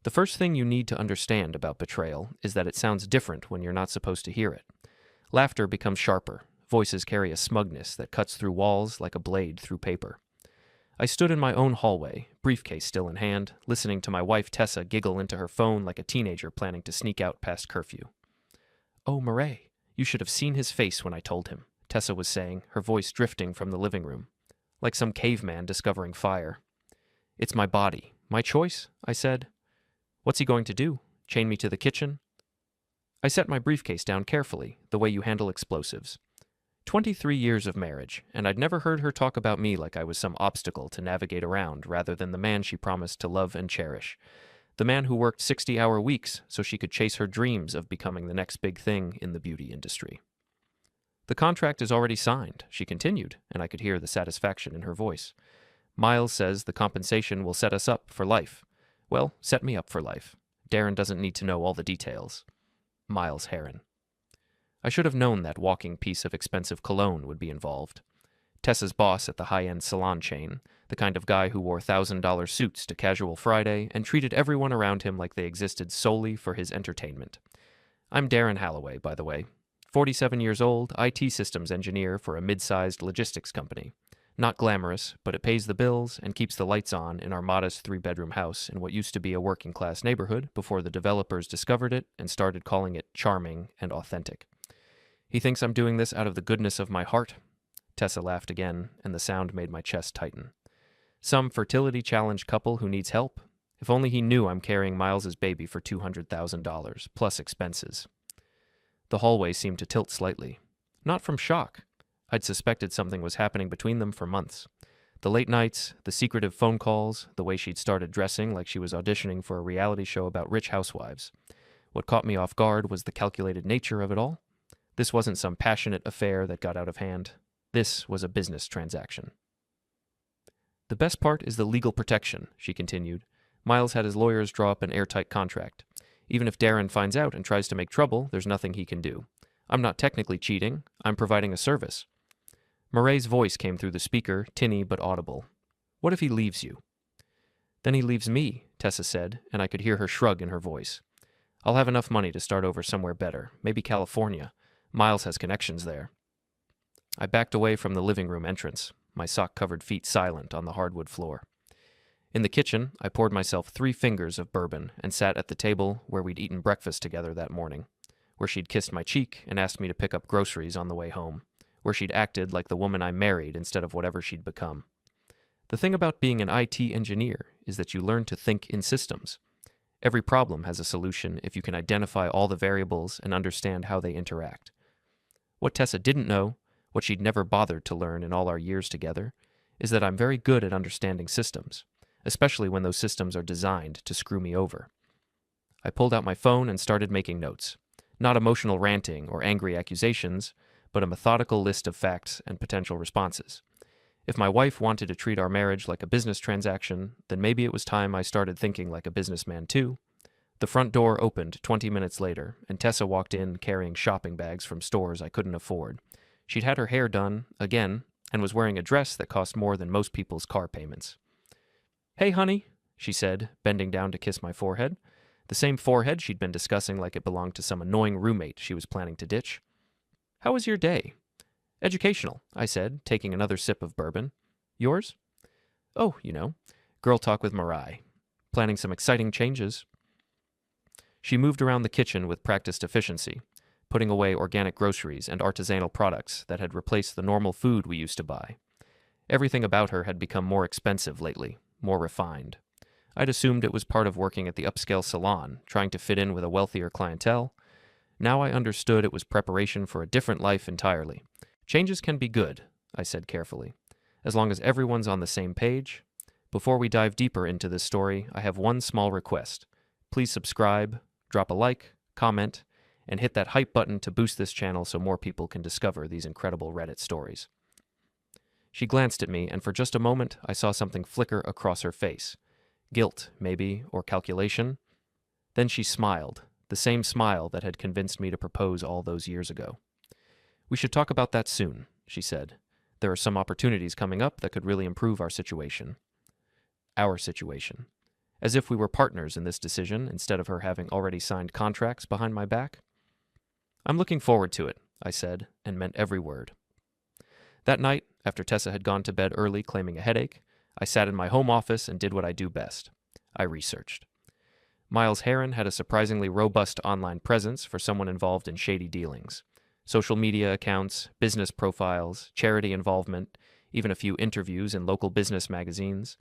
The first thing you need to understand about betrayal is that it sounds different when you're not supposed to hear it. Laughter becomes sharper. Voices carry a smugness that cuts through walls like a blade through paper. I stood in my own hallway, briefcase still in hand, listening to my wife Tessa giggle into her phone like a teenager planning to sneak out past curfew. "Oh, Murray, you should have seen his face when I told him," Tessa was saying, her voice drifting from the living room, like some caveman discovering fire. "It's my body. My choice," I said. "What's he going to do? Chain me to the kitchen?" I set my briefcase down carefully, the way you handle explosives. 23 years of marriage, and I'd never heard her talk about me like I was some obstacle to navigate around rather than the man she promised to love and cherish. The man who worked 60-hour weeks so she could chase her dreams of becoming the next big thing in the beauty industry. "The contract is already signed," she continued, and I could hear the satisfaction in her voice. "Miles says the compensation will set us up for life. Well, set me up for life. Darren doesn't need to know all the details." Miles Heron. I should have known that walking piece of expensive cologne would be involved. Tessa's boss at the high-end salon chain, the kind of guy who wore $1,000 suits to Casual Friday and treated everyone around him like they existed solely for his entertainment. I'm Darren Halloway, by the way. 47 years old, IT systems engineer for a mid-sized logistics company. Not glamorous, but it pays the bills and keeps the lights on in our modest 3-bedroom house in what used to be a working-class neighborhood before the developers discovered it and started calling it charming and authentic. He thinks I'm doing this out of the goodness of my heart. Tessa laughed again, and the sound made my chest tighten. Some fertility-challenged couple who needs help? If only he knew I'm carrying Miles's baby for $200,000, plus expenses. The hallway seemed to tilt slightly. Not from shock. I'd suspected something was happening between them for months. The late nights, the secretive phone calls, the way she'd started dressing like she was auditioning for a reality show about rich housewives. What caught me off guard was the calculated nature of it all. This wasn't some passionate affair that got out of hand. This was a business transaction. "The best part is the legal protection," she continued. "Miles had his lawyers draw up an airtight contract. Even if Darren finds out and tries to make trouble, there's nothing he can do. I'm not technically cheating. I'm providing a service." Murray's voice came through the speaker, tinny but audible. "What if he leaves you?" "Then he leaves me," Tessa said, and I could hear her shrug in her voice. "I'll have enough money to start over somewhere better, maybe California. Miles has connections there." I backed away from the living room entrance, my sock-covered feet silent on the hardwood floor. In the kitchen, I poured myself 3 fingers of bourbon and sat at the table where we'd eaten breakfast together that morning, where she'd kissed my cheek and asked me to pick up groceries on the way home, where she'd acted like the woman I married instead of whatever she'd become. The thing about being an IT engineer is that you learn to think in systems. Every problem has a solution if you can identify all the variables and understand how they interact. What Tessa didn't know, what she'd never bothered to learn in all our years together, is that I'm very good at understanding systems, especially when those systems are designed to screw me over. I pulled out my phone and started making notes. Not emotional ranting or angry accusations, but a methodical list of facts and potential responses. If my wife wanted to treat our marriage like a business transaction, then maybe it was time I started thinking like a businessman too. The front door opened 20 minutes later, and Tessa walked in carrying shopping bags from stores I couldn't afford. She'd had her hair done, again, and was wearing a dress that cost more than most people's car payments. "Hey, honey," she said, bending down to kiss my forehead. The same forehead she'd been discussing like it belonged to some annoying roommate she was planning to ditch. "How was your day?" "Educational," I said, taking another sip of bourbon. "Yours?" "Oh, girl talk with Mariah. Planning some exciting changes." She moved around the kitchen with practiced efficiency, putting away organic groceries and artisanal products that had replaced the normal food we used to buy. Everything about her had become more expensive lately, more refined. I'd assumed it was part of working at the upscale salon, trying to fit in with a wealthier clientele. Now I understood it was preparation for a different life entirely. "Changes can be good," I said carefully, "as long as everyone's on the same page. Before we dive deeper into this story, I have one small request. Please subscribe, drop a like, comment, and hit that hype button to boost this channel so more people can discover these incredible Reddit stories." She glanced at me, and for just a moment, I saw something flicker across her face. Guilt, maybe, or calculation. Then she smiled, the same smile that had convinced me to propose all those years ago. "We should talk about that soon," she said. "There are some opportunities coming up that could really improve our situation." Our situation. as if we were partners in this decision instead of her having already signed contracts behind my back. "I'm looking forward to it," I said, and meant every word. That night, after Tessa had gone to bed early claiming a headache, I sat in my home office and did what I do best. I researched. Miles Heron had a surprisingly robust online presence for someone involved in shady dealings. Social media accounts, business profiles, charity involvement, even a few interviews in local business magazines.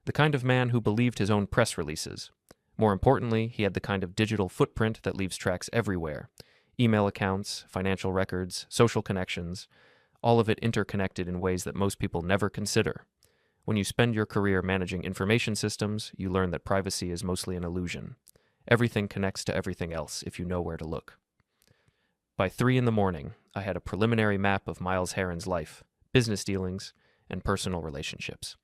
The kind of man who believed his own press releases. More importantly, he had the kind of digital footprint that leaves tracks everywhere. Email accounts, financial records, social connections, all of it interconnected in ways that most people never consider. When you spend your career managing information systems, you learn that privacy is mostly an illusion. Everything connects to everything else if you know where to look. By 3 a.m, I had a preliminary map of Miles Heron's life, business dealings, and personal relationships.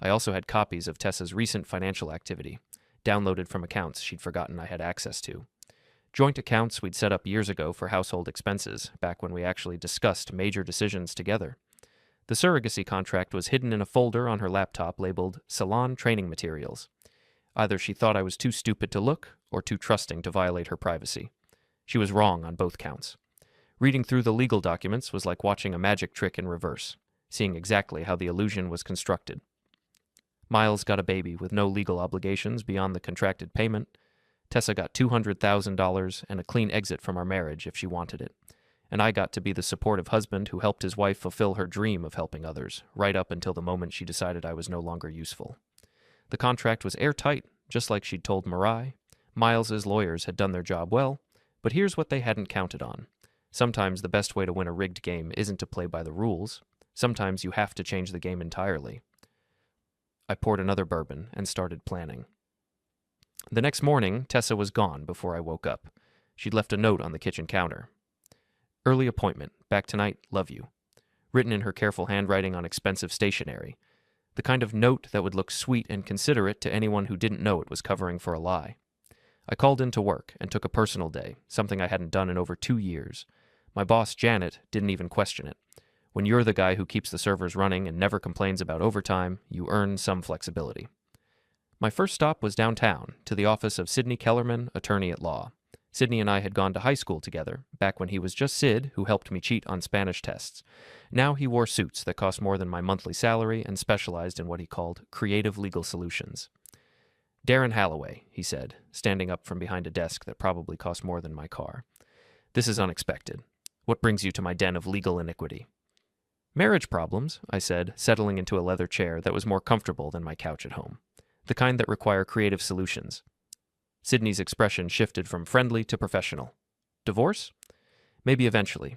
I also had copies of Tessa's recent financial activity, downloaded from accounts she'd forgotten I had access to. Joint accounts we'd set up years ago for household expenses, back when we actually discussed major decisions together. The surrogacy contract was hidden in a folder on her laptop labeled Salon Training Materials. Either she thought I was too stupid to look, or too trusting to violate her privacy. She was wrong on both counts. Reading through the legal documents was like watching a magic trick in reverse, seeing exactly how the illusion was constructed. Miles got a baby with no legal obligations beyond the contracted payment. Tessa got $200,000 and a clean exit from our marriage if she wanted it. And I got to be the supportive husband who helped his wife fulfill her dream of helping others, right up until the moment she decided I was no longer useful. The contract was airtight, just like she'd told Marai. Miles's lawyers had done their job well, but here's what they hadn't counted on. Sometimes the best way to win a rigged game isn't to play by the rules. Sometimes you have to change the game entirely. I poured another bourbon and started planning. The next morning, Tessa was gone before I woke up. She'd left a note on the kitchen counter. "Early appointment. Back tonight. Love you." Written in her careful handwriting on expensive stationery. The kind of note that would look sweet and considerate to anyone who didn't know it was covering for a lie. I called into work and took a personal day, something I hadn't done in over 2 years. My boss, Janet, didn't even question it. When you're the guy who keeps the servers running and never complains about overtime, you earn some flexibility. My first stop was downtown, to the office of Sidney Kellerman, attorney at law. Sidney and I had gone to high school together, back when he was just Sid, who helped me cheat on Spanish tests. Now he wore suits that cost more than my monthly salary and specialized in what he called creative legal solutions. "Darren Halloway," he said, standing up from behind a desk that probably cost more than my car. "This is unexpected. What brings you to my den of legal iniquity?" "Marriage problems," I said, settling into a leather chair that was more comfortable than my couch at home. "The kind that require creative solutions." Sidney's expression shifted from friendly to professional. "Divorce? Maybe eventually.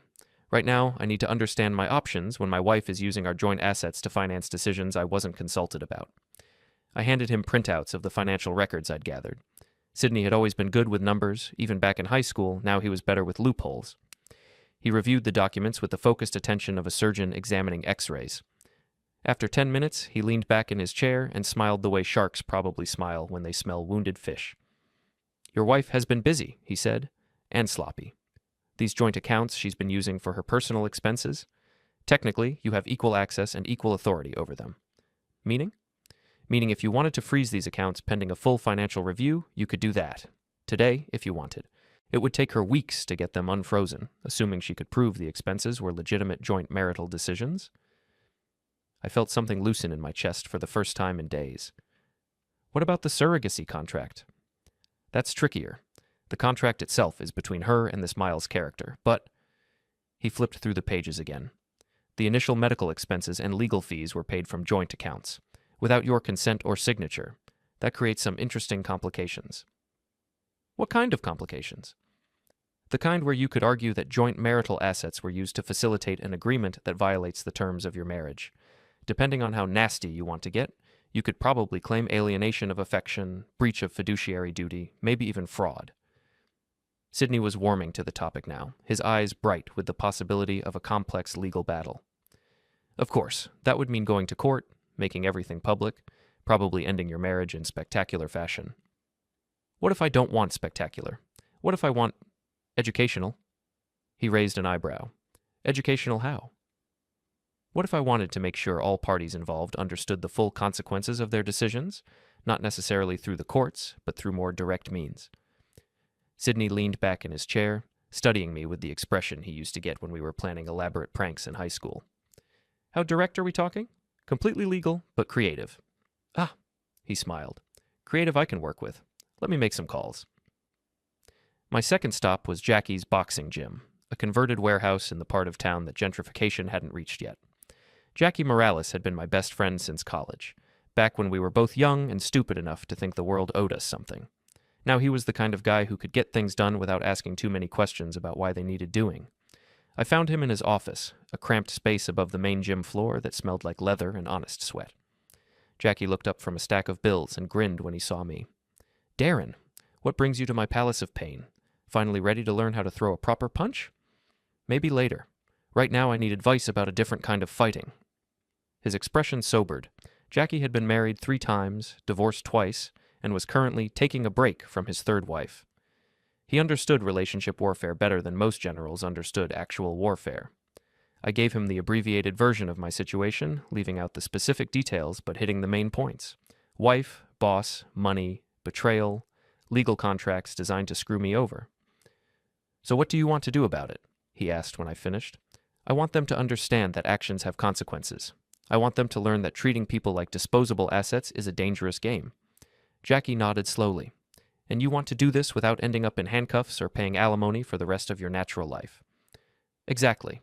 Right now, I need to understand my options when my wife is using our joint assets to finance decisions I wasn't consulted about." I handed him printouts of the financial records I'd gathered. Sidney had always been good with numbers, even back in high school. Now he was better with loopholes. He reviewed the documents with the focused attention of a surgeon examining x-rays. After 10 minutes, he leaned back in his chair and smiled the way sharks probably smile when they smell wounded fish. "Your wife has been busy," he said, "and sloppy. These joint accounts she's been using for her personal expenses. Technically, you have equal access and equal authority over them." "Meaning?" "Meaning if you wanted to freeze these accounts pending a full financial review, you could do that. Today, if you wanted. It would take her weeks to get them unfrozen, assuming she could prove the expenses were legitimate joint marital decisions." I felt something loosen in my chest for the first time in days. "What about the surrogacy contract?" "That's trickier. The contract itself is between her and this Miles character, but..." He flipped through the pages again. "The initial medical expenses and legal fees were paid from joint accounts, without your consent or signature. That creates some interesting complications." "What kind of complications?" "The kind where you could argue that joint marital assets were used to facilitate an agreement that violates the terms of your marriage. Depending on how nasty you want to get, you could probably claim alienation of affection, breach of fiduciary duty, maybe even fraud." Sidney was warming to the topic now, his eyes bright with the possibility of a complex legal battle. "Of course, that would mean going to court, making everything public, probably ending your marriage in spectacular fashion." "What if I don't want spectacular? What if I want educational?" He raised an eyebrow. "Educational how?" "What if I wanted to make sure all parties involved understood the full consequences of their decisions? not necessarily through the courts, but through more direct means. Sidney leaned back in his chair, studying me with the expression he used to get when we were planning elaborate pranks in high school. How direct are we talking? Completely legal, but creative. Ah, he smiled. Creative I can work with. Let me make some calls. My second stop was Jackie's boxing gym, a converted warehouse in the part of town that gentrification hadn't reached yet. Jackie Morales had been my best friend since college, back when we were both young and stupid enough to think the world owed us something. Now he was the kind of guy who could get things done without asking too many questions about why they needed doing. I found him in his office, a cramped space above the main gym floor that smelled like leather and honest sweat. Jackie looked up from a stack of bills and grinned when he saw me. Darren, what brings you to my palace of pain? Finally ready to learn how to throw a proper punch? Maybe later. Right now I need advice about a different kind of fighting. His expression sobered. Jackie had been married 3 times, divorced twice, and was currently taking a break from his third wife. He understood relationship warfare better than most generals understood actual warfare. I gave him the abbreviated version of my situation, leaving out the specific details but hitting the main points. Wife, boss, money, betrayal, legal contracts designed to screw me over. So what do you want to do about it? He asked when I finished. I want them to understand that actions have consequences. I want them to learn that treating people like disposable assets is a dangerous game. Jackie nodded slowly. And you want to do this without ending up in handcuffs or paying alimony for the rest of your natural life. Exactly.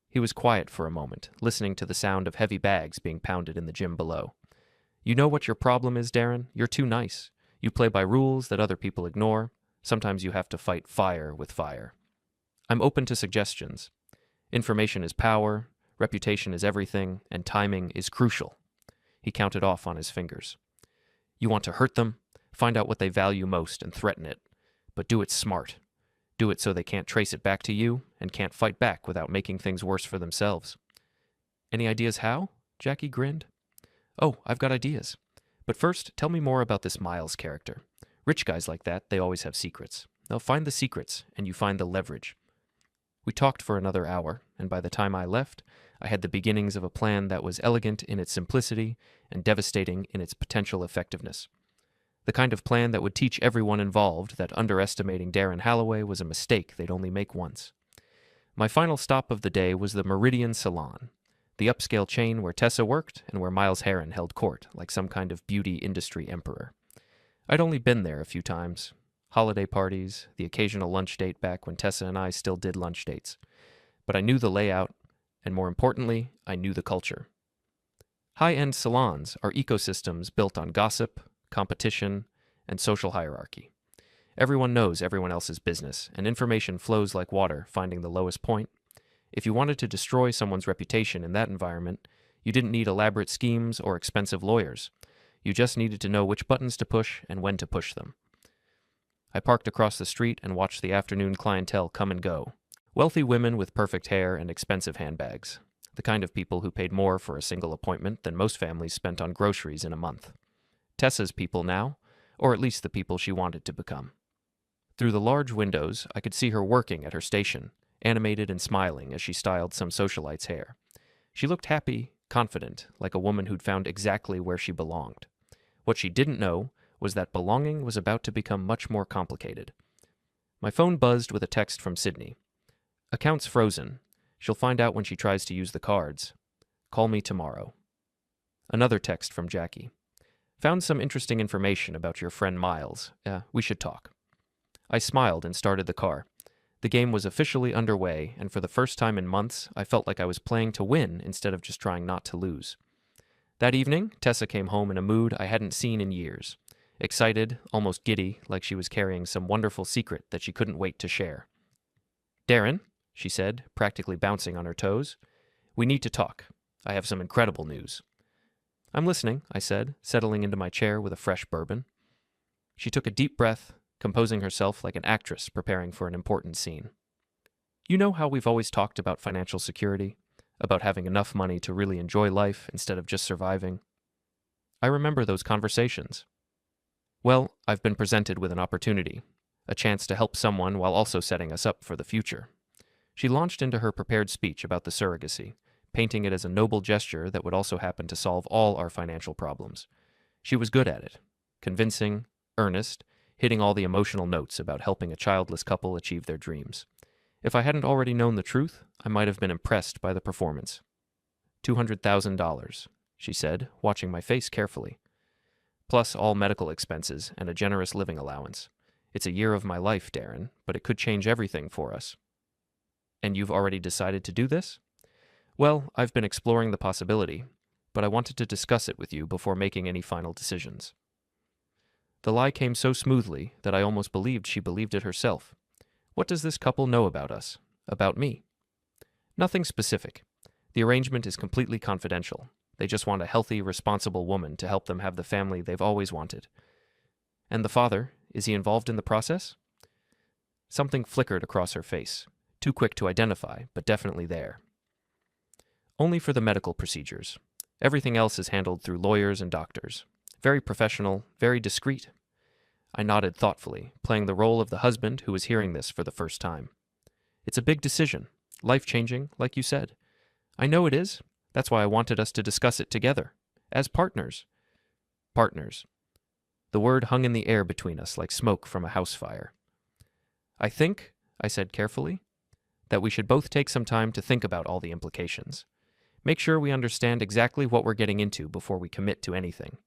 He was quiet for a moment, listening to the sound of heavy bags being pounded in the gym below. You know what your problem is, Darren? You're too nice. You play by rules that other people ignore. Sometimes you have to fight fire with fire. I'm open to suggestions. Information is power, reputation is everything, and timing is crucial. He counted off on his fingers. You want to hurt them? Find out what they value most and threaten it. But do it smart. Do it so they can't trace it back to you and can't fight back without making things worse for themselves. Any ideas how? Jackie grinned. Oh, I've got ideas. But first, tell me more about this Miles character. Rich guys like that, they always have secrets. They'll find the secrets, and you find the leverage. We talked for another hour, and by the time I left, I had the beginnings of a plan that was elegant in its simplicity and devastating in its potential effectiveness. The kind of plan that would teach everyone involved that underestimating Darren Halloway was a mistake they'd only make once. My final stop of the day was the Meridian Salon, the upscale chain where Tessa worked and where Miles Heron held court like some kind of beauty industry emperor. I'd only been there a few times. Holiday parties, the occasional lunch date back when Tessa and I still did lunch dates. But I knew the layout, and more importantly, I knew the culture. High-end salons are ecosystems built on gossip, competition, and social hierarchy. Everyone knows everyone else's business, and information flows like water, finding the lowest point. If you wanted to destroy someone's reputation in that environment, you didn't need elaborate schemes or expensive lawyers. You just needed to know which buttons to push and when to push them. I parked across the street and watched the afternoon clientele come and go. Wealthy women with perfect hair and expensive handbags. The kind of people who paid more for a single appointment than most families spent on groceries in a month. Tessa's people now, or at least the people she wanted to become. Through the large windows, I could see her working at her station, animated and smiling as she styled some socialite's hair. She looked happy, confident, like a woman who'd found exactly where she belonged. What she didn't know was that belonging was about to become much more complicated. My phone buzzed with a text from Sydney. Account's frozen. She'll find out when she tries to use the cards. Call me tomorrow. Another text from Jackie. Found some interesting information about your friend Miles. We should talk. I smiled and started the car. The game was officially underway, and for the first time in months, I felt like I was playing to win instead of just trying not to lose. That evening, Tessa came home in a mood I hadn't seen in years. Excited, almost giddy, like she was carrying some wonderful secret that she couldn't wait to share. Darren, she said, practically bouncing on her toes, we need to talk. I have some incredible news. I'm listening, I said, settling into my chair with a fresh bourbon. She took a deep breath, composing herself like an actress preparing for an important scene. You know how we've always talked about financial security? About having enough money to really enjoy life instead of just surviving? I remember those conversations. Well, I've been presented with an opportunity, a chance to help someone while also setting us up for the future. She launched into her prepared speech about the surrogacy, painting it as a noble gesture that would also happen to solve all our financial problems. She was good at it. Convincing, earnest, hitting all the emotional notes about helping a childless couple achieve their dreams. If I hadn't already known the truth, I might have been impressed by the performance. $200,000, she said, watching my face carefully. Plus all medical expenses and a generous living allowance. It's a year of my life, Darren, but it could change everything for us. And you've already decided to do this? Well, I've been exploring the possibility, but I wanted to discuss it with you before making any final decisions. The lie came so smoothly that I almost believed she believed it herself. What does this couple know about us? About me? Nothing specific. The arrangement is completely confidential. They just want a healthy, responsible woman to help them have the family they've always wanted. And the father, is he involved in the process? Something flickered across her face, too quick to identify, but definitely there. Only for the medical procedures. Everything else is handled through lawyers and doctors. Very professional, very discreet. I nodded thoughtfully, playing the role of the husband who was hearing this for the first time. It's a big decision, life-changing, like you said. I know it is. That's why I wanted us to discuss it together, as partners. Partners. The word hung in the air between us like smoke from a house fire. I think, I said carefully, that we should both take some time to think about all the implications. Make sure we understand exactly what we're getting into before we commit to anything.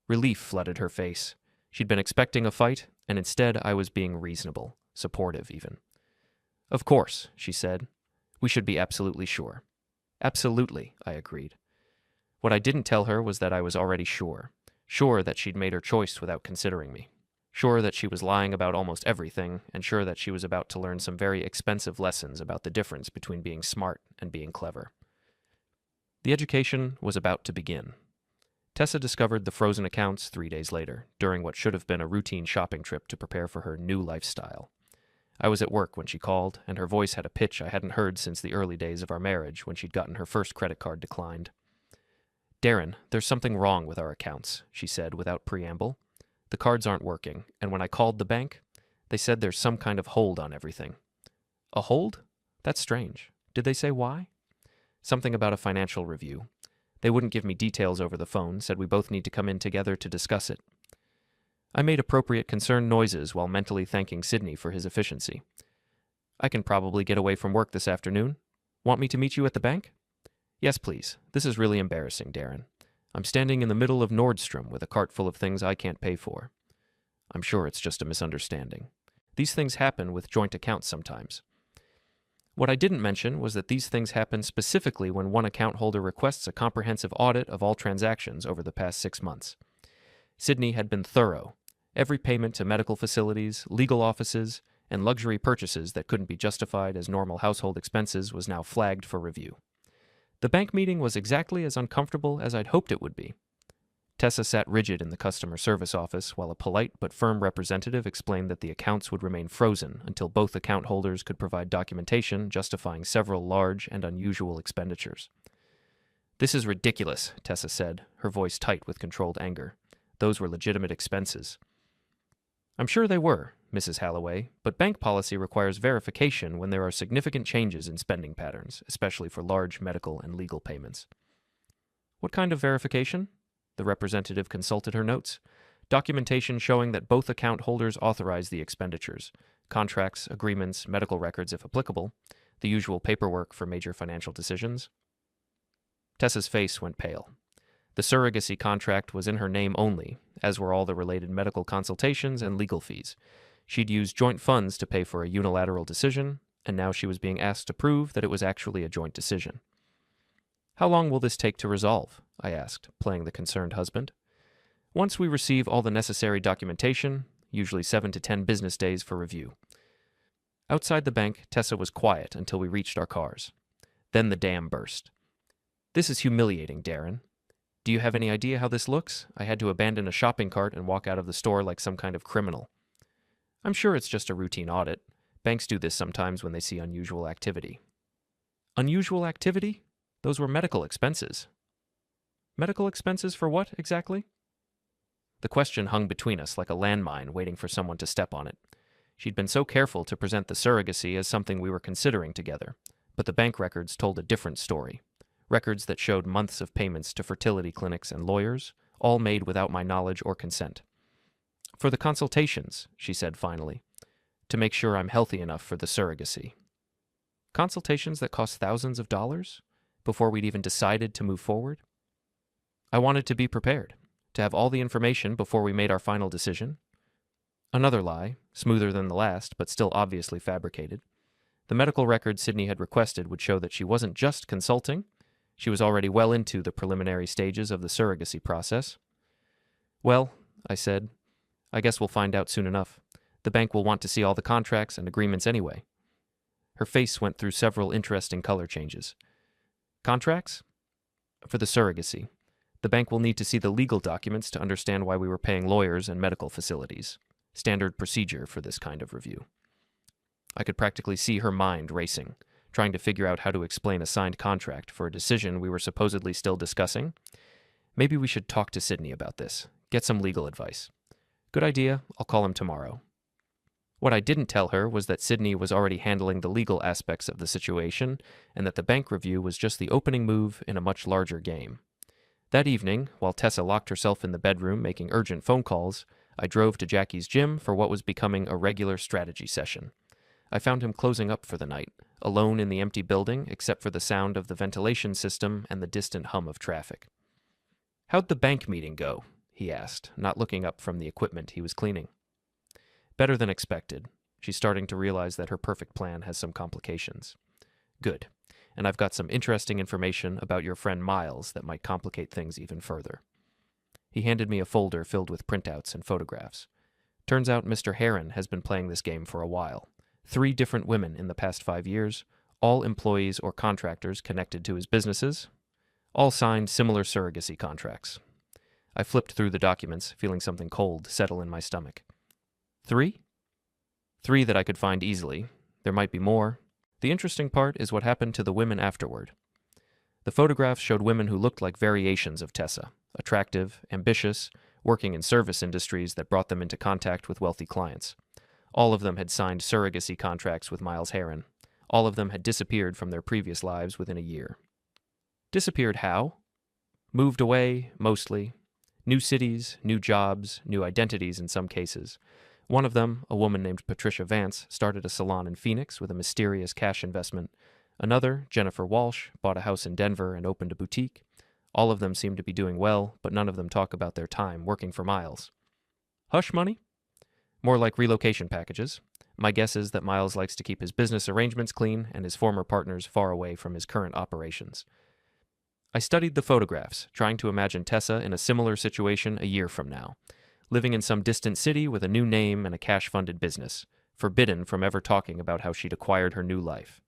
Relief flooded her face. She'd been expecting a fight, and instead I was being reasonable, supportive even. Of course, she said. We should be absolutely sure. Absolutely, I agreed. What I didn't tell her was that I was already sure. Sure that she'd made her choice without considering me. Sure that she was lying about almost everything, and sure that she was about to learn some very expensive lessons about the difference between being smart and being clever. The education was about to begin. Tessa discovered the frozen accounts 3 days later, during what should have been a routine shopping trip to prepare for her new lifestyle. I was at work when she called, and her voice had a pitch I hadn't heard since the early days of our marriage when she'd gotten her first credit card declined. Darren, there's something wrong with our accounts, she said without preamble. The cards aren't working, and when I called the bank, they said there's some kind of hold on everything. A hold? That's strange. Did they say why? Something about a financial review. They wouldn't give me details over the phone, said we both need to come in together to discuss it. I made appropriate concerned noises while mentally thanking Sydney for his efficiency. I can probably get away from work this afternoon. Want me to meet you at the bank? Yes, please. This is really embarrassing, Darren. I'm standing in the middle of Nordstrom with a cart full of things I can't pay for. I'm sure it's just a misunderstanding. These things happen with joint accounts sometimes. What I didn't mention was that these things happen specifically when one account holder requests a comprehensive audit of all transactions over the past 6 months. Sydney had been thorough. Every payment to medical facilities, legal offices, and luxury purchases that couldn't be justified as normal household expenses was now flagged for review. The bank meeting was exactly as uncomfortable as I'd hoped it would be. Tessa sat rigid in the customer service office while a polite but firm representative explained that the accounts would remain frozen until both account holders could provide documentation justifying several large and unusual expenditures. This is ridiculous, Tessa said, her voice tight with controlled anger. Those were legitimate expenses. I'm sure they were, Mrs. Halloway, but bank policy requires verification when there are significant changes in spending patterns, especially for large medical and legal payments. What kind of verification? The representative consulted her notes. Documentation showing that both account holders authorized the expenditures, contracts, agreements, medical records if applicable, the usual paperwork for major financial decisions. Tessa's face went pale. The surrogacy contract was in her name only, as were all the related medical consultations and legal fees. She'd used joint funds to pay for a unilateral decision, and now she was being asked to prove that it was actually a joint decision. How long will this take to resolve? I asked, playing the concerned husband. Once we receive all the necessary documentation, usually 7 to 10 business days for review. Outside the bank, Tessa was quiet until we reached our cars. Then the dam burst. This is humiliating, Darren. Do you have any idea how this looks? I had to abandon a shopping cart and walk out of the store like some kind of criminal. I'm sure it's just a routine audit. Banks do this sometimes when they see unusual activity. Unusual activity? Those were medical expenses. Medical expenses for what, exactly? The question hung between us like a landmine waiting for someone to step on it. She'd been so careful to present the surrogacy as something we were considering together, but the bank records told a different story. Records that showed months of payments to fertility clinics and lawyers, all made without my knowledge or consent. For the consultations, she said finally, to make sure I'm healthy enough for the surrogacy. Consultations that cost thousands of dollars before we'd even decided to move forward? I wanted to be prepared, to have all the information before we made our final decision. Another lie, smoother than the last, but still obviously fabricated. The medical record Sydney had requested would show that she wasn't just consulting, she was already well into the preliminary stages of the surrogacy process. Well, I said, I guess we'll find out soon enough. The bank will want to see all the contracts and agreements anyway. Her face went through several interesting color changes. Contracts? For the surrogacy. The bank will need to see the legal documents to understand why we were paying lawyers and medical facilities. Standard procedure for this kind of review. I could practically see her mind racing, trying to figure out how to explain a signed contract for a decision we were supposedly still discussing. Maybe we should talk to Sydney about this, get some legal advice. Good idea, I'll call him tomorrow. What I didn't tell her was that Sydney was already handling the legal aspects of the situation and that the bank review was just the opening move in a much larger game. That evening, while Tessa locked herself in the bedroom making urgent phone calls, I drove to Jackie's gym for what was becoming a regular strategy session. I found him closing up for the night, alone in the empty building except for the sound of the ventilation system and the distant hum of traffic. How'd the bank meeting go? He asked, not looking up from the equipment he was cleaning. Better than expected. She's starting to realize that her perfect plan has some complications. Good. And I've got some interesting information about your friend Miles that might complicate things even further. He handed me a folder filled with printouts and photographs. Turns out Mr. Heron has been playing this game for a while. 3 different women in the past 5 years, all employees or contractors connected to his businesses, all signed similar surrogacy contracts. I flipped through the documents, feeling something cold settle in my stomach. 3? 3 that I could find easily. There might be more. The interesting part is what happened to the women afterward. The photographs showed women who looked like variations of Tessa, attractive, ambitious, working in service industries that brought them into contact with wealthy clients. All of them had signed surrogacy contracts with Miles Heron. All of them had disappeared from their previous lives within a year. Disappeared how? Moved away, mostly. New cities, new jobs, new identities in some cases. One of them, a woman named Patricia Vance, started a salon in Phoenix with a mysterious cash investment. Another, Jennifer Walsh, bought a house in Denver and opened a boutique. All of them seem to be doing well, but none of them talk about their time working for Miles. Hush money? More like relocation packages. My guess is that Miles likes to keep his business arrangements clean and his former partners far away from his current operations. I studied the photographs, trying to imagine Tessa in a similar situation a year from now, living in some distant city with a new name and a cash-funded business, forbidden from ever talking about how she'd acquired her new life.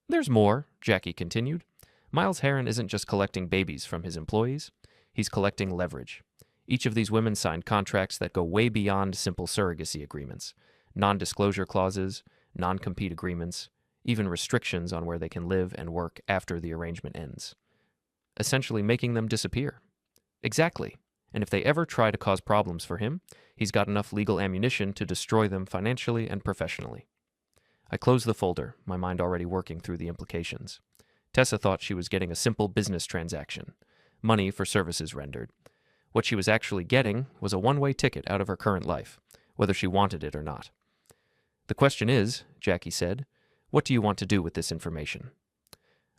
There's more, Jackie continued. Miles Heron isn't just collecting babies from his employees. He's collecting leverage. Each of these women signed contracts that go way beyond simple surrogacy agreements, non-disclosure clauses, non-compete agreements, even restrictions on where they can live and work after the arrangement ends. Essentially making them disappear. Exactly. And if they ever try to cause problems for him, he's got enough legal ammunition to destroy them financially and professionally. I closed the folder, my mind already working through the implications. Tessa thought she was getting a simple business transaction, money for services rendered. What she was actually getting was a one-way ticket out of her current life, whether she wanted it or not. The question is, Jackie said, what do you want to do with this information?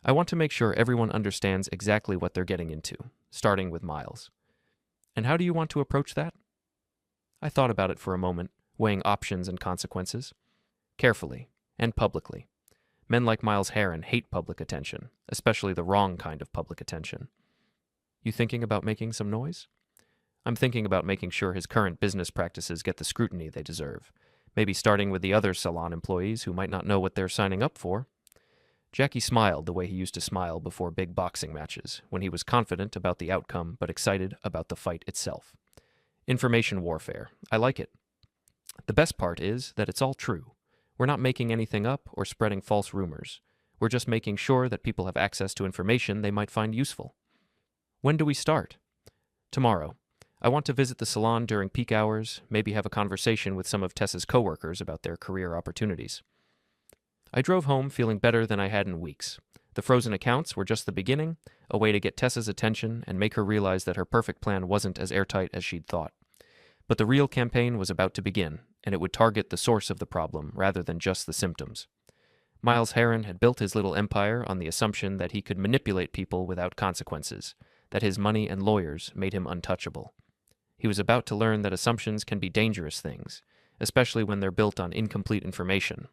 I want to make sure everyone understands exactly what they're getting into, starting with Miles. And how do you want to approach that? I thought about it for a moment, weighing options and consequences. Carefully, and publicly. Men like Miles Heron hate public attention, especially the wrong kind of public attention. You thinking about making some noise? I'm thinking about making sure his current business practices get the scrutiny they deserve, maybe starting with the other salon employees who might not know what they're signing up for. Jackie smiled the way he used to smile before big boxing matches, when he was confident about the outcome but excited about the fight itself. Information warfare. I like it. The best part is that it's all true. We're not making anything up or spreading false rumors. We're just making sure that people have access to information they might find useful. When do we start? Tomorrow. I want to visit the salon during peak hours, maybe have a conversation with some of Tessa's coworkers about their career opportunities. I drove home feeling better than I had in weeks. The frozen accounts were just the beginning. a way to get Tessa's attention and make her realize that her perfect plan wasn't as airtight as she'd thought. But the real campaign was about to begin, and it would target the source of the problem rather than just the symptoms. Miles Heron had built his little empire on the assumption that he could manipulate people without consequences, that his money and lawyers made him untouchable. He was about to learn that assumptions can be dangerous things, especially when they're built on incomplete information.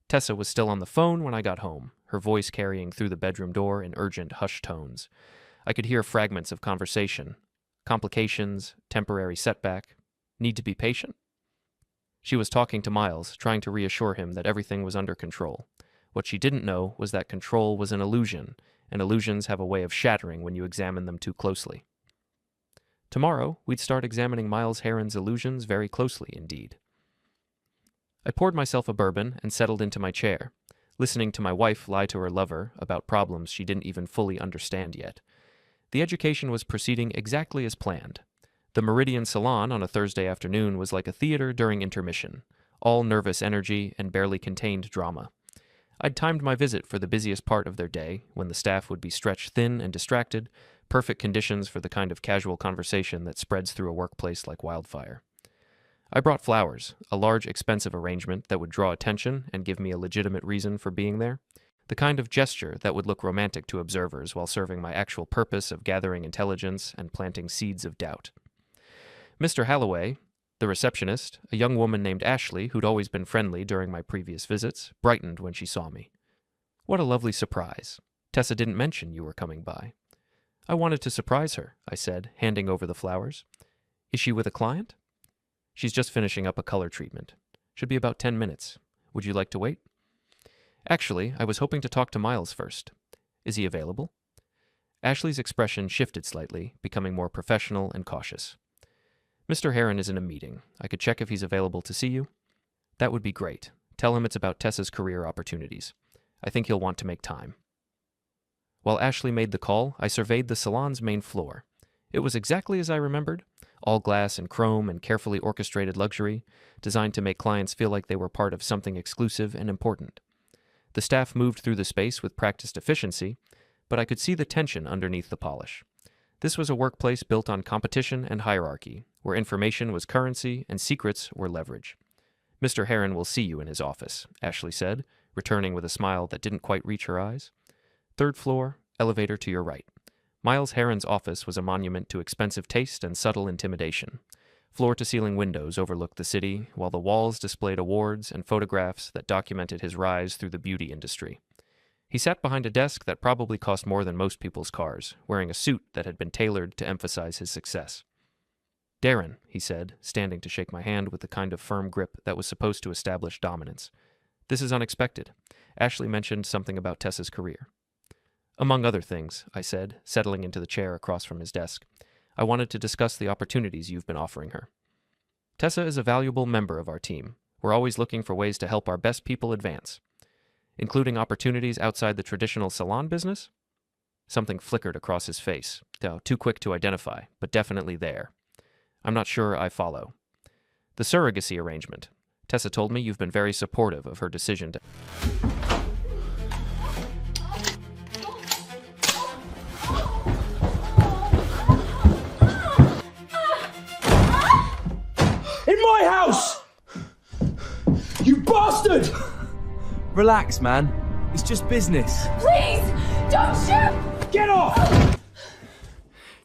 Tessa was still on the phone when I got home, her voice carrying through the bedroom door in urgent, hushed tones. I could hear fragments of conversation. Complications, temporary setback, need to be patient? She was talking to Miles, trying to reassure him that everything was under control. What she didn't know was that control was an illusion, and illusions have a way of shattering when you examine them too closely. Tomorrow, we'd start examining Miles Heron's illusions very closely indeed. I poured myself a bourbon and settled into my chair, listening to my wife lie to her lover about problems she didn't even fully understand yet. The education was proceeding exactly as planned. The Meridian Salon on a Thursday afternoon was like a theater during intermission, all nervous energy and barely contained drama. I'd timed my visit for the busiest part of their day, when the staff would be stretched thin and distracted, perfect conditions for the kind of casual conversation that spreads through a workplace like wildfire. I brought flowers, a large, expensive arrangement that would draw attention and give me a legitimate reason for being there, the kind of gesture that would look romantic to observers while serving my actual purpose of gathering intelligence and planting seeds of doubt. Mr. Halloway, the receptionist, a young woman named Ashley who'd always been friendly during my previous visits, brightened when she saw me. "What a lovely surprise. Tessa didn't mention you were coming by." "I wanted to surprise her," I said, handing over the flowers. "Is she with a client?" "She's just finishing up a color treatment. Should be about 10 minutes. Would you like to wait?" "Actually, I was hoping to talk to Miles first. Is he available?" Ashley's expression shifted slightly, becoming more professional and cautious. "Mr. Heron is in a meeting. I could check if he's available to see you." "That would be great. Tell him it's about Tessa's career opportunities. I think he'll want to make time." While Ashley made the call, I surveyed the salon's main floor. It was exactly as I remembered, all glass and chrome and carefully orchestrated luxury, designed to make clients feel like they were part of something exclusive and important. The staff moved through the space with practiced efficiency, but I could see the tension underneath the polish. This was a workplace built on competition and hierarchy, where information was currency and secrets were leverage. "Mr. Heron will see you in his office," Ashley said, returning with a smile that didn't quite reach her eyes. "Third floor, elevator to your right." Miles Heron's office was a monument to expensive taste and subtle intimidation. Floor-to-ceiling windows overlooked the city, while the walls displayed awards and photographs that documented his rise through the beauty industry. He sat behind a desk that probably cost more than most people's cars, wearing a suit that had been tailored to emphasize his success. "Darren," he said, standing to shake my hand with the kind of firm grip that was supposed to establish dominance. "This is unexpected. Ashley mentioned something about Tessa's career." "Among other things," I said, settling into the chair across from his desk. "I wanted to discuss the opportunities you've been offering her. Tessa is a valuable member of our team. We're always looking for ways to help our best people advance. Including opportunities outside the traditional salon business?" Something flickered across his face, too quick to identify, but definitely there. "I'm not sure I follow." "The surrogacy arrangement. Tessa told me you've been very supportive of her decision to..." In my house! You bastard! Relax, man. It's just business. Please, don't shoot! Get off!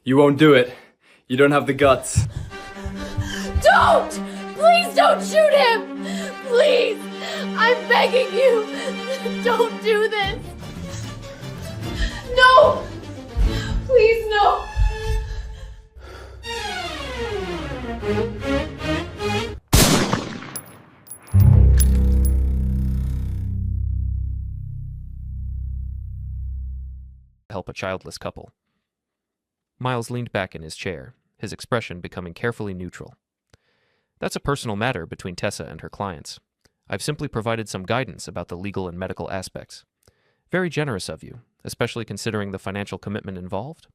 You won't do it. You don't have the guts. Don't! Please don't shoot him! Please! I'm begging you! Don't do this! No! Please, no! Help a childless couple. Miles leaned back in his chair, his expression becoming carefully neutral. "That's a personal matter between Tessa and her clients. I've simply provided some guidance about the legal and medical aspects. Very generous of you, especially considering the financial commitment involved."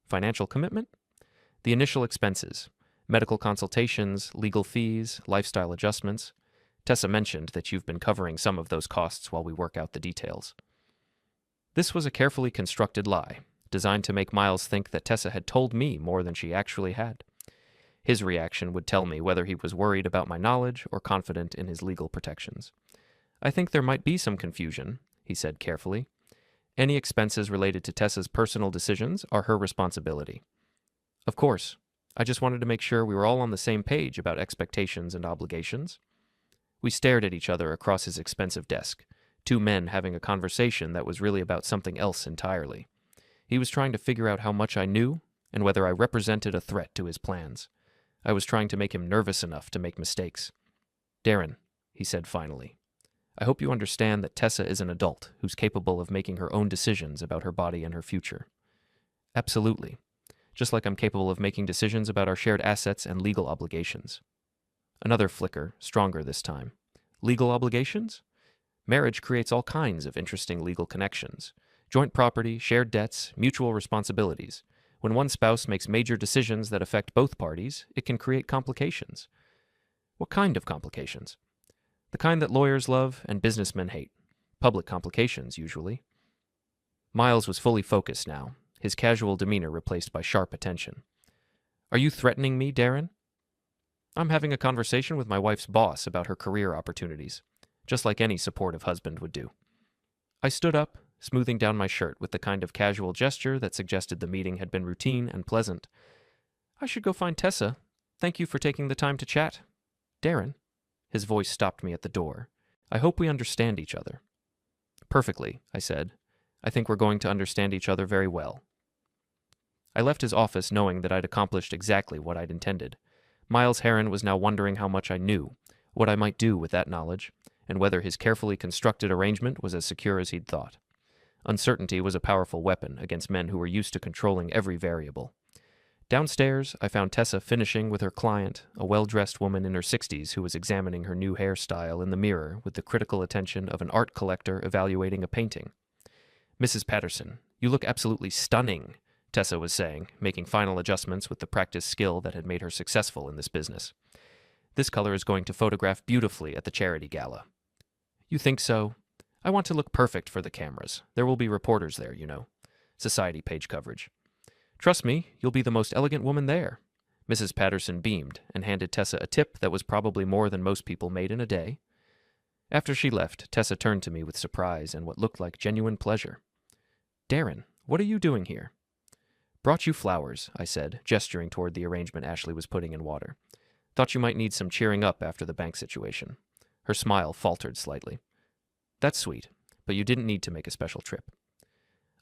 "Financial commitment?" "The initial expenses, medical consultations, legal fees, lifestyle adjustments. Tessa mentioned that you've been covering some of those costs while we work out the details." This was a carefully constructed lie, designed to make Miles think that Tessa had told me more than she actually had. His reaction would tell me whether he was worried about my knowledge or confident in his legal protections. I think there might be some confusion, he said carefully. Any expenses related to Tessa's personal decisions are her responsibility. Of course, I just wanted to make sure we were all on the same page about expectations and obligations. We stared at each other across his expensive desk, two men having a conversation that was really about something else entirely. He was trying to figure out how much I knew and whether I represented a threat to his plans. I was trying to make him nervous enough to make mistakes. Darren, he said finally, I hope you understand that Tessa is an adult who's capable of making her own decisions about her body and her future. Absolutely. Just like I'm capable of making decisions about our shared assets and legal obligations. Another flicker, stronger this time. Legal obligations? Marriage creates all kinds of interesting legal connections. Joint property, shared debts, mutual responsibilities. When one spouse makes major decisions that affect both parties, it can create complications. What kind of complications? The kind that lawyers love and businessmen hate. Public complications, usually. Miles was fully focused now, his casual demeanor replaced by sharp attention. Are you threatening me, Darren? I'm having a conversation with my wife's boss about her career opportunities, just like any supportive husband would do. I stood up, smoothing down my shirt with the kind of casual gesture that suggested the meeting had been routine and pleasant. I should go find Tessa. Thank you for taking the time to chat. Darren, his voice stopped me at the door. I hope we understand each other. Perfectly, I said. I think we're going to understand each other very well. I left his office knowing that I'd accomplished exactly what I'd intended. Miles Heron was now wondering how much I knew, what I might do with that knowledge, and whether his carefully constructed arrangement was as secure as he'd thought. Uncertainty was a powerful weapon against men who were used to controlling every variable. Downstairs, I found Tessa finishing with her client, a well-dressed woman in her 60s who was examining her new hairstyle in the mirror with the critical attention of an art collector evaluating a painting. Mrs. Patterson, you look absolutely stunning, Tessa was saying, making final adjustments with the practiced skill that had made her successful in this business. This color is going to photograph beautifully at the charity gala. You think so? I want to look perfect for the cameras. There will be reporters there, you know. Society page coverage. Trust me, you'll be the most elegant woman there. Mrs. Patterson beamed and handed Tessa a tip that was probably more than most people made in a day. After she left, Tessa turned to me with surprise and what looked like genuine pleasure. Darren, what are you doing here? Brought you flowers, I said, gesturing toward the arrangement Ashley was putting in water. Thought you might need some cheering up after the bank situation. Her smile faltered slightly. That's sweet, but you didn't need to make a special trip.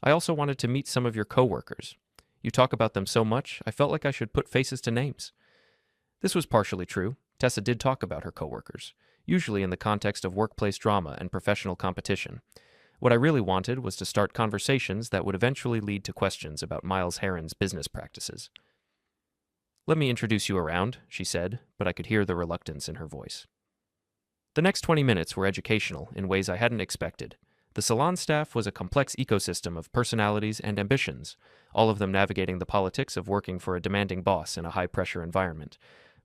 I also wanted to meet some of your coworkers. You talk about them so much, I felt like I should put faces to names. This was partially true. Tessa did talk about her coworkers, usually in the context of workplace drama and professional competition. What I really wanted was to start conversations that would eventually lead to questions about Miles Heron's business practices. Let me introduce you around, she said, but I could hear the reluctance in her voice. The next 20 minutes were educational in ways I hadn't expected. The salon staff was a complex ecosystem of personalities and ambitions, all of them navigating the politics of working for a demanding boss in a high-pressure environment.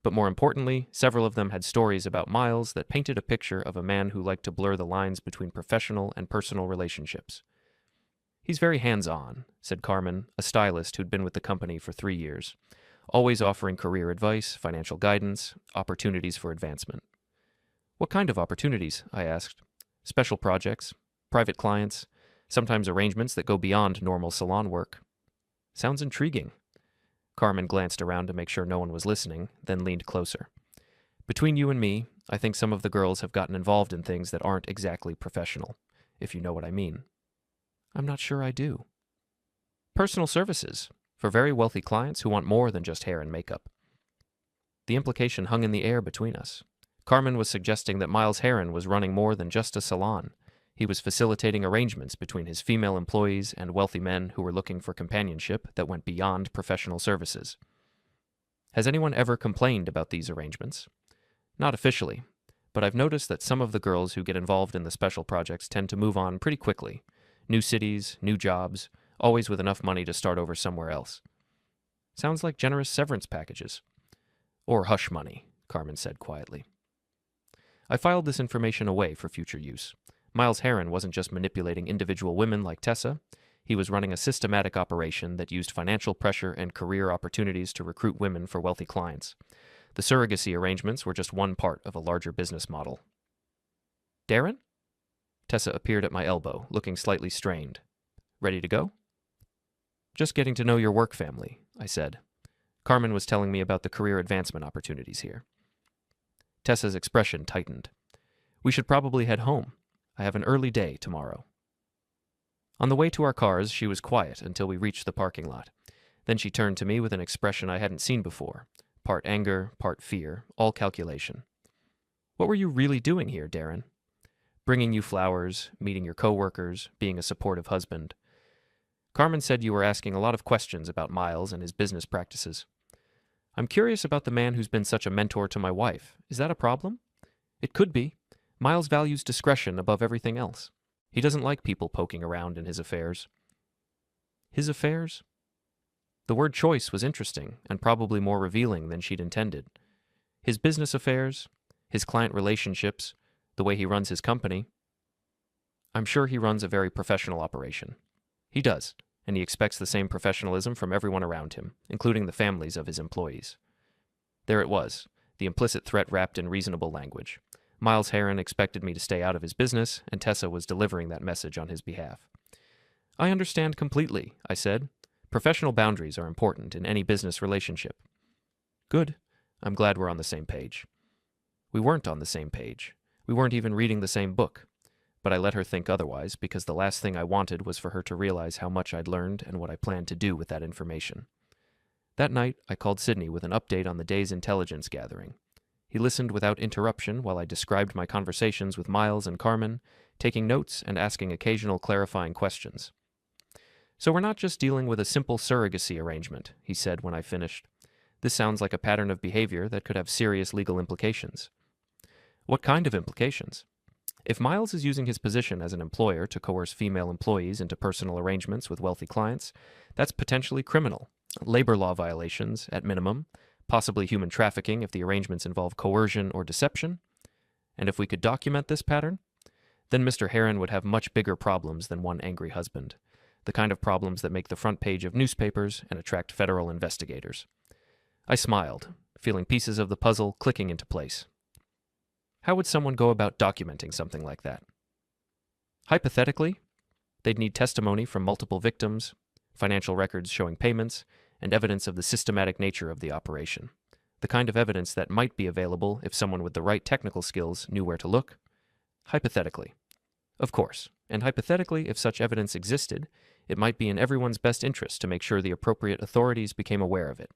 But more importantly, several of them had stories about Miles that painted a picture of a man who liked to blur the lines between professional and personal relationships. He's very hands-on, said Carmen, a stylist who'd been with the company for 3 years, always offering career advice, financial guidance, opportunities for advancement. What kind of opportunities? I asked. Special projects, private clients, sometimes arrangements that go beyond normal salon work. Sounds intriguing. Carmen glanced around to make sure no one was listening, then leaned closer. Between you and me, I think some of the girls have gotten involved in things that aren't exactly professional, if you know what I mean. I'm not sure I do. Personal services, for very wealthy clients who want more than just hair and makeup. The implication hung in the air between us. Carmen was suggesting that Miles Heron was running more than just a salon. He was facilitating arrangements between his female employees and wealthy men who were looking for companionship that went beyond professional services. Has anyone ever complained about these arrangements? Not officially, but I've noticed that some of the girls who get involved in the special projects tend to move on pretty quickly. New cities, new jobs, always with enough money to start over somewhere else. Sounds like generous severance packages. Or hush money, Carmen said quietly. I filed this information away for future use. Miles Heron wasn't just manipulating individual women like Tessa. He was running a systematic operation that used financial pressure and career opportunities to recruit women for wealthy clients. The surrogacy arrangements were just one part of a larger business model. Darren? Tessa appeared at my elbow, looking slightly strained. Ready to go? Just getting to know your work family, I said. Carmen was telling me about the career advancement opportunities here. Tessa's expression tightened. We should probably head home. I have an early day tomorrow. On the way to our cars, she was quiet until we reached the parking lot. Then she turned to me with an expression I hadn't seen before. Part anger, part fear, all calculation. What were you really doing here, Darren? Bringing you flowers, meeting your coworkers, being a supportive husband. Carmen said you were asking a lot of questions about Miles and his business practices. I'm curious about the man who's been such a mentor to my wife. Is that a problem? It could be. Miles values discretion above everything else. He doesn't like people poking around in his affairs. His affairs? The word choice was interesting and probably more revealing than she'd intended. His business affairs, his client relationships, the way he runs his company. I'm sure he runs a very professional operation. He does, and he expects the same professionalism from everyone around him, including the families of his employees. There it was, the implicit threat wrapped in reasonable language. Miles Heron expected me to stay out of his business, and Tessa was delivering that message on his behalf. I understand completely, I said. Professional boundaries are important in any business relationship. Good. I'm glad we're on the same page. We weren't on the same page. We weren't even reading the same book. But I let her think otherwise because the last thing I wanted was for her to realize how much I'd learned and what I planned to do with that information. That night, I called Sydney with an update on the day's intelligence gathering. He listened without interruption while I described my conversations with Miles and Carmen, taking notes and asking occasional clarifying questions. So we're not just dealing with a simple surrogacy arrangement, he said when I finished. This sounds like a pattern of behavior that could have serious legal implications. What kind of implications? If Miles is using his position as an employer to coerce female employees into personal arrangements with wealthy clients, that's potentially criminal. Labor law violations, at minimum, possibly human trafficking if the arrangements involve coercion or deception. And if we could document this pattern, then Mr. Heron would have much bigger problems than one angry husband, the kind of problems that make the front page of newspapers and attract federal investigators. I smiled, feeling pieces of the puzzle clicking into place. How would someone go about documenting something like that? Hypothetically, they'd need testimony from multiple victims, financial records showing payments, and evidence of the systematic nature of the operation, the kind of evidence that might be available if someone with the right technical skills knew where to look. Hypothetically. Of course, and hypothetically, if such evidence existed, it might be in everyone's best interest to make sure the appropriate authorities became aware of it.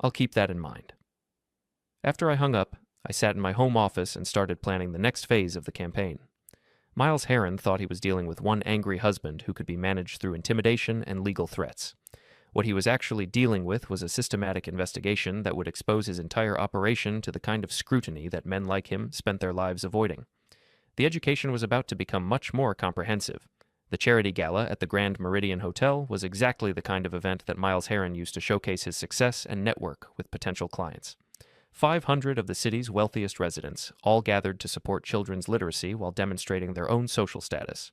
I'll keep that in mind. After I hung up, I sat in my home office and started planning the next phase of the campaign. Miles Heron thought he was dealing with one angry husband who could be managed through intimidation and legal threats. What he was actually dealing with was a systematic investigation that would expose his entire operation to the kind of scrutiny that men like him spent their lives avoiding. The education was about to become much more comprehensive. The charity gala at the Grand Meridian Hotel was exactly the kind of event that Miles Heron used to showcase his success and network with potential clients. 500 of the city's wealthiest residents all gathered to support children's literacy while demonstrating their own social status.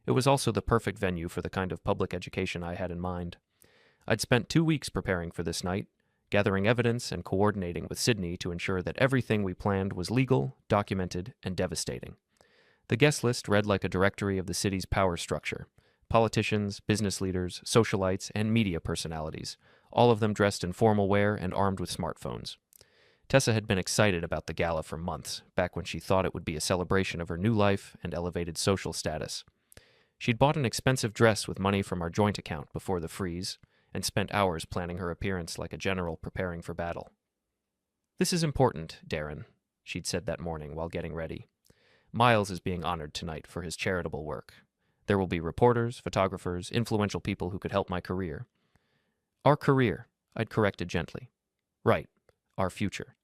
It was also the perfect venue for the kind of public education I had in mind. I'd spent 2 weeks preparing for this night, gathering evidence and coordinating with Sydney to ensure that everything we planned was legal, documented, and devastating. The guest list read like a directory of the city's power structure: politicians, business leaders, socialites, and media personalities, all of them dressed in formal wear and armed with smartphones. Tessa had been excited about the gala for months, back when she thought it would be a celebration of her new life and elevated social status. She'd bought an expensive dress with money from our joint account before the freeze, and spent hours planning her appearance like a general preparing for battle. "This is important, Darren," she'd said that morning while getting ready. "Miles is being honored tonight for his charitable work. There will be reporters, photographers, influential people who could help my career." "Our career," I'd corrected gently. "Right, our future."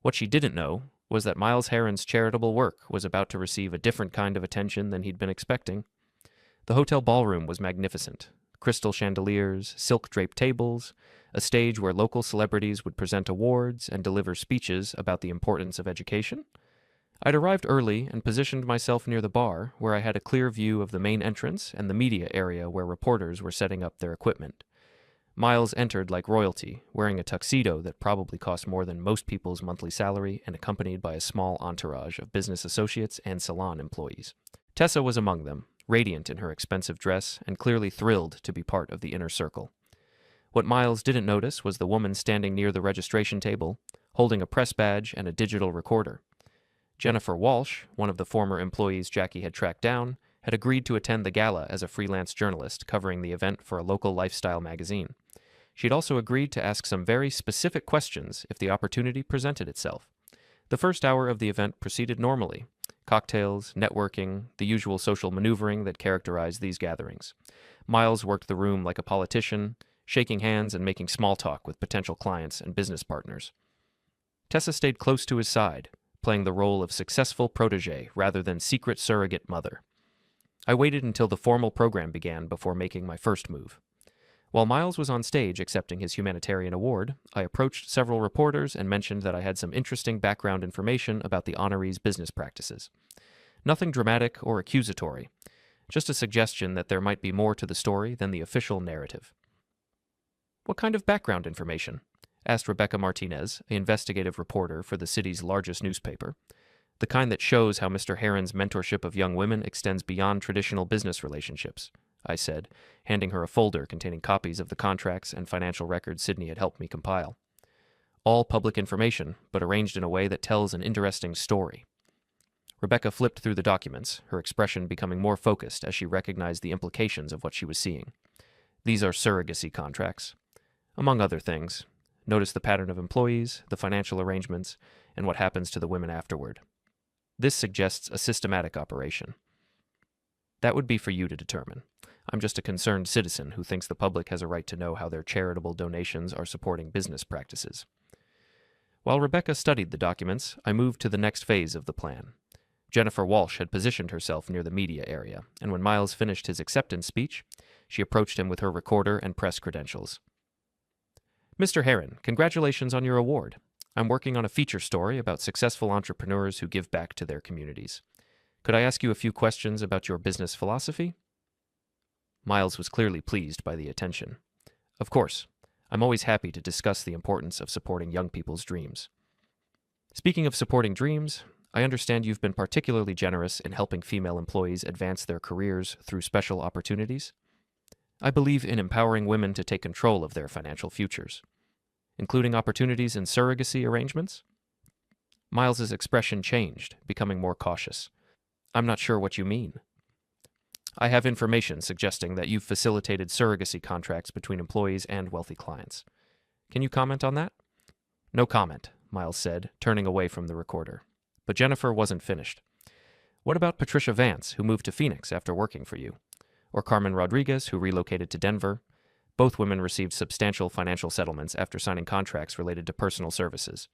What she didn't know was that Miles Heron's charitable work was about to receive a different kind of attention than he'd been expecting. The hotel ballroom was magnificent. Crystal chandeliers, silk-draped tables, a stage where local celebrities would present awards and deliver speeches about the importance of education. I'd arrived early and positioned myself near the bar, where I had a clear view of the main entrance and the media area where reporters were setting up their equipment. Miles entered like royalty, wearing a tuxedo that probably cost more than most people's monthly salary and accompanied by a small entourage of business associates and salon employees. Tessa was among them, radiant in her expensive dress and clearly thrilled to be part of the inner circle. What Miles didn't notice was the woman standing near the registration table, holding a press badge and a digital recorder. Jennifer Walsh, one of the former employees Jackie had tracked down, had agreed to attend the gala as a freelance journalist covering the event for a local lifestyle magazine. She'd also agreed to ask some very specific questions if the opportunity presented itself. The first hour of the event proceeded normally. Cocktails, networking, the usual social maneuvering that characterized these gatherings. Miles worked the room like a politician, shaking hands and making small talk with potential clients and business partners. Tessa stayed close to his side, playing the role of successful protege rather than secret surrogate mother. I waited until the formal program began before making my first move. While Miles was on stage accepting his humanitarian award, I approached several reporters and mentioned that I had some interesting background information about the honoree's business practices. Nothing dramatic or accusatory, just a suggestion that there might be more to the story than the official narrative. "What kind of background information?" asked Rebecca Martinez, an investigative reporter for the city's largest newspaper. "The kind that shows how Mr. Heron's mentorship of young women extends beyond traditional business relationships," I said, handing her a folder containing copies of the contracts and financial records Sydney had helped me compile. All public information, but arranged in a way that tells an interesting story. Rebecca flipped through the documents, her expression becoming more focused as she recognized the implications of what she was seeing. "These are surrogacy contracts. Among other things, notice the pattern of employees, the financial arrangements, and what happens to the women afterward. This suggests a systematic operation." "That would be for you to determine. I'm just a concerned citizen who thinks the public has a right to know how their charitable donations are supporting business practices." While Rebecca studied the documents, I moved to the next phase of the plan. Jennifer Walsh had positioned herself near the media area, and when Miles finished his acceptance speech, she approached him with her recorder and press credentials. "Mr. Heron, congratulations on your award. I'm working on a feature story about successful entrepreneurs who give back to their communities. Could I ask you a few questions about your business philosophy?" Miles was clearly pleased by the attention. "Of course. I'm always happy to discuss the importance of supporting young people's dreams." "Speaking of supporting dreams, I understand you've been particularly generous in helping female employees advance their careers through special opportunities. I believe in empowering women to take control of their financial futures, including opportunities in surrogacy arrangements." Miles's expression changed, becoming more cautious. "I'm not sure what you mean." "I have information suggesting that you've facilitated surrogacy contracts between employees and wealthy clients. Can you comment on that?" "No comment," Miles said, turning away from the recorder. But Jennifer wasn't finished. "What about Patricia Vance, who moved to Phoenix after working for you? Or Carmen Rodriguez, who relocated to Denver? Both women received substantial financial settlements after signing contracts related to personal services."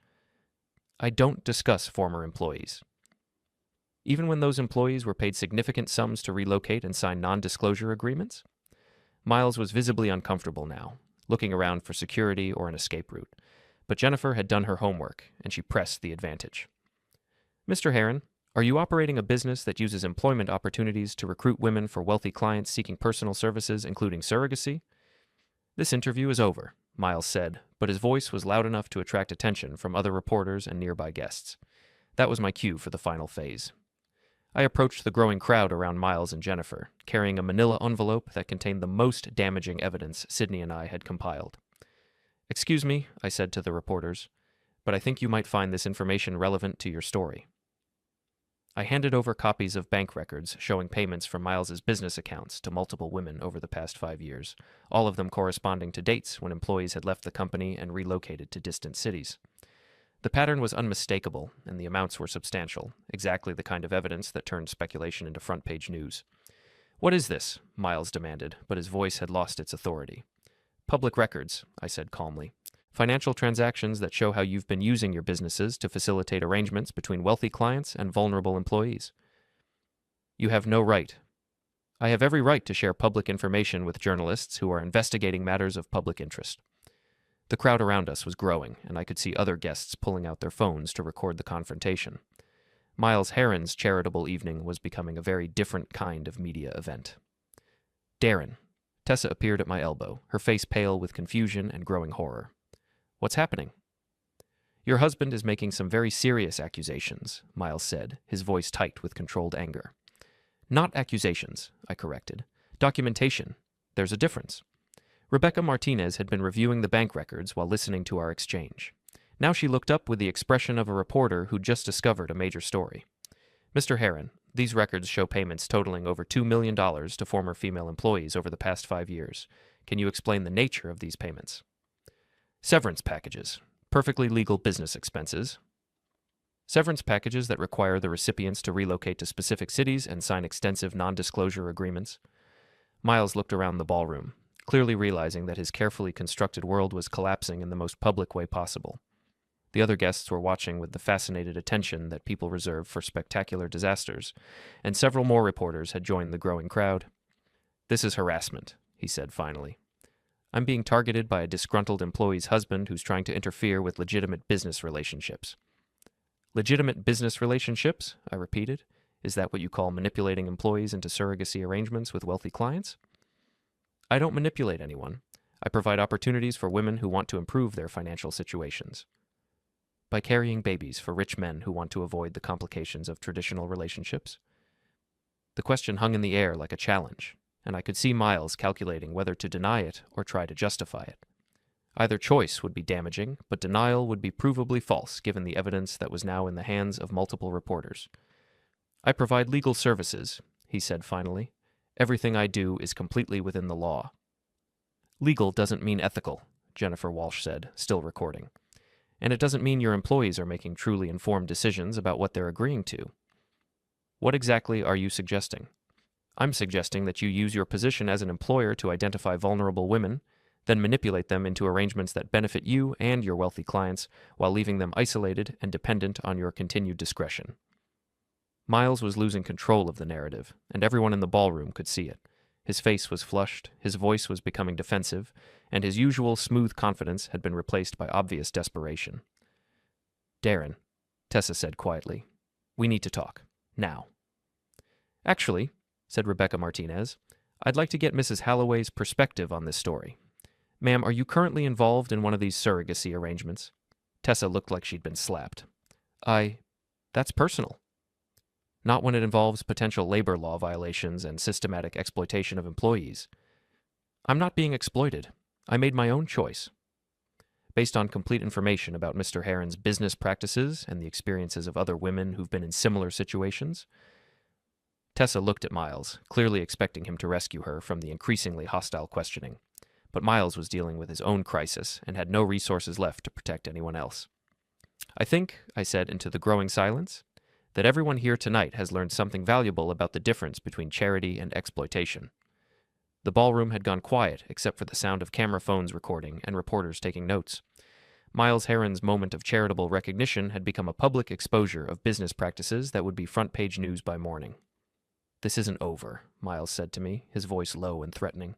"I don't discuss former employees." "Even when those employees were paid significant sums to relocate and sign non-disclosure agreements?" Miles was visibly uncomfortable now, looking around for security or an escape route. But Jennifer had done her homework, and she pressed the advantage. "Mr. Heron, are you operating a business that uses employment opportunities to recruit women for wealthy clients seeking personal services, including surrogacy?" "This interview is over," Miles said, but his voice was loud enough to attract attention from other reporters and nearby guests. That was my cue for the final phase. I approached the growing crowd around Miles and Jennifer, carrying a manila envelope that contained the most damaging evidence Sydney and I had compiled. "Excuse me," I said to the reporters, "but I think you might find this information relevant to your story." I handed over copies of bank records showing payments from Miles's business accounts to multiple women over the past 5 years, all of them corresponding to dates when employees had left the company and relocated to distant cities. The pattern was unmistakable, and the amounts were substantial, exactly the kind of evidence that turned speculation into front-page news. "What is this?" Miles demanded, but his voice had lost its authority. "Public records," I said calmly. "Financial transactions that show how you've been using your businesses to facilitate arrangements between wealthy clients and vulnerable employees." "You have no right." "I have every right to share public information with journalists who are investigating matters of public interest." The crowd around us was growing, and I could see other guests pulling out their phones to record the confrontation. Miles Heron's charitable evening was becoming a very different kind of media event. Darren. Tessa appeared at my elbow, her face pale with confusion and growing horror. What's happening? Your husband is making some very serious accusations, Miles said, his voice tight with controlled anger. Not accusations, I corrected. Documentation. There's a difference. Rebecca Martinez had been reviewing the bank records while listening to our exchange. Now she looked up with the expression of a reporter who'd just discovered a major story. Mr. Heron, these records show payments totaling over $2 million to former female employees over the past 5 years. Can you explain the nature of these payments? Severance packages. Perfectly legal business expenses. Severance packages that require the recipients to relocate to specific cities and sign extensive non-disclosure agreements. Miles looked around the ballroom, clearly realizing that his carefully constructed world was collapsing in the most public way possible. The other guests were watching with the fascinated attention that people reserve for spectacular disasters, and several more reporters had joined the growing crowd. This is harassment, he said finally. I'm being targeted by a disgruntled employee's husband who's trying to interfere with legitimate business relationships. Legitimate business relationships? I repeated. Is that what you call manipulating employees into surrogacy arrangements with wealthy clients? I don't manipulate anyone. I provide opportunities for women who want to improve their financial situations. By carrying babies for rich men who want to avoid the complications of traditional relationships? The question hung in the air like a challenge, and I could see Miles calculating whether to deny it or try to justify it. Either choice would be damaging, but denial would be provably false given the evidence that was now in the hands of multiple reporters. I provide legal services, he said finally. Everything I do is completely within the law. Legal doesn't mean ethical, Jennifer Walsh said, still recording. And it doesn't mean your employees are making truly informed decisions about what they're agreeing to. What exactly are you suggesting? I'm suggesting that you use your position as an employer to identify vulnerable women, then manipulate them into arrangements that benefit you and your wealthy clients while leaving them isolated and dependent on your continued discretion. Miles was losing control of the narrative, and everyone in the ballroom could see it. His face was flushed, his voice was becoming defensive, and his usual smooth confidence had been replaced by obvious desperation. Darren, Tessa said quietly, we need to talk. Now. Actually, said Rebecca Martinez, I'd like to get Mrs. Halloway's perspective on this story. Ma'am, are you currently involved in one of these surrogacy arrangements? Tessa looked like she'd been slapped. That's personal. Not when it involves potential labor law violations and systematic exploitation of employees. I'm not being exploited. I made my own choice. Based on complete information about Mr. Heron's business practices and the experiences of other women who've been in similar situations. Tessa looked at Miles, clearly expecting him to rescue her from the increasingly hostile questioning. But Miles was dealing with his own crisis and had no resources left to protect anyone else. I think, I said into the growing silence, that everyone here tonight has learned something valuable about the difference between charity and exploitation. The ballroom had gone quiet except for the sound of camera phones recording and reporters taking notes. Miles Heron's moment of charitable recognition had become a public exposure of business practices that would be front-page news by morning. This isn't over, Miles said to me, his voice low and threatening.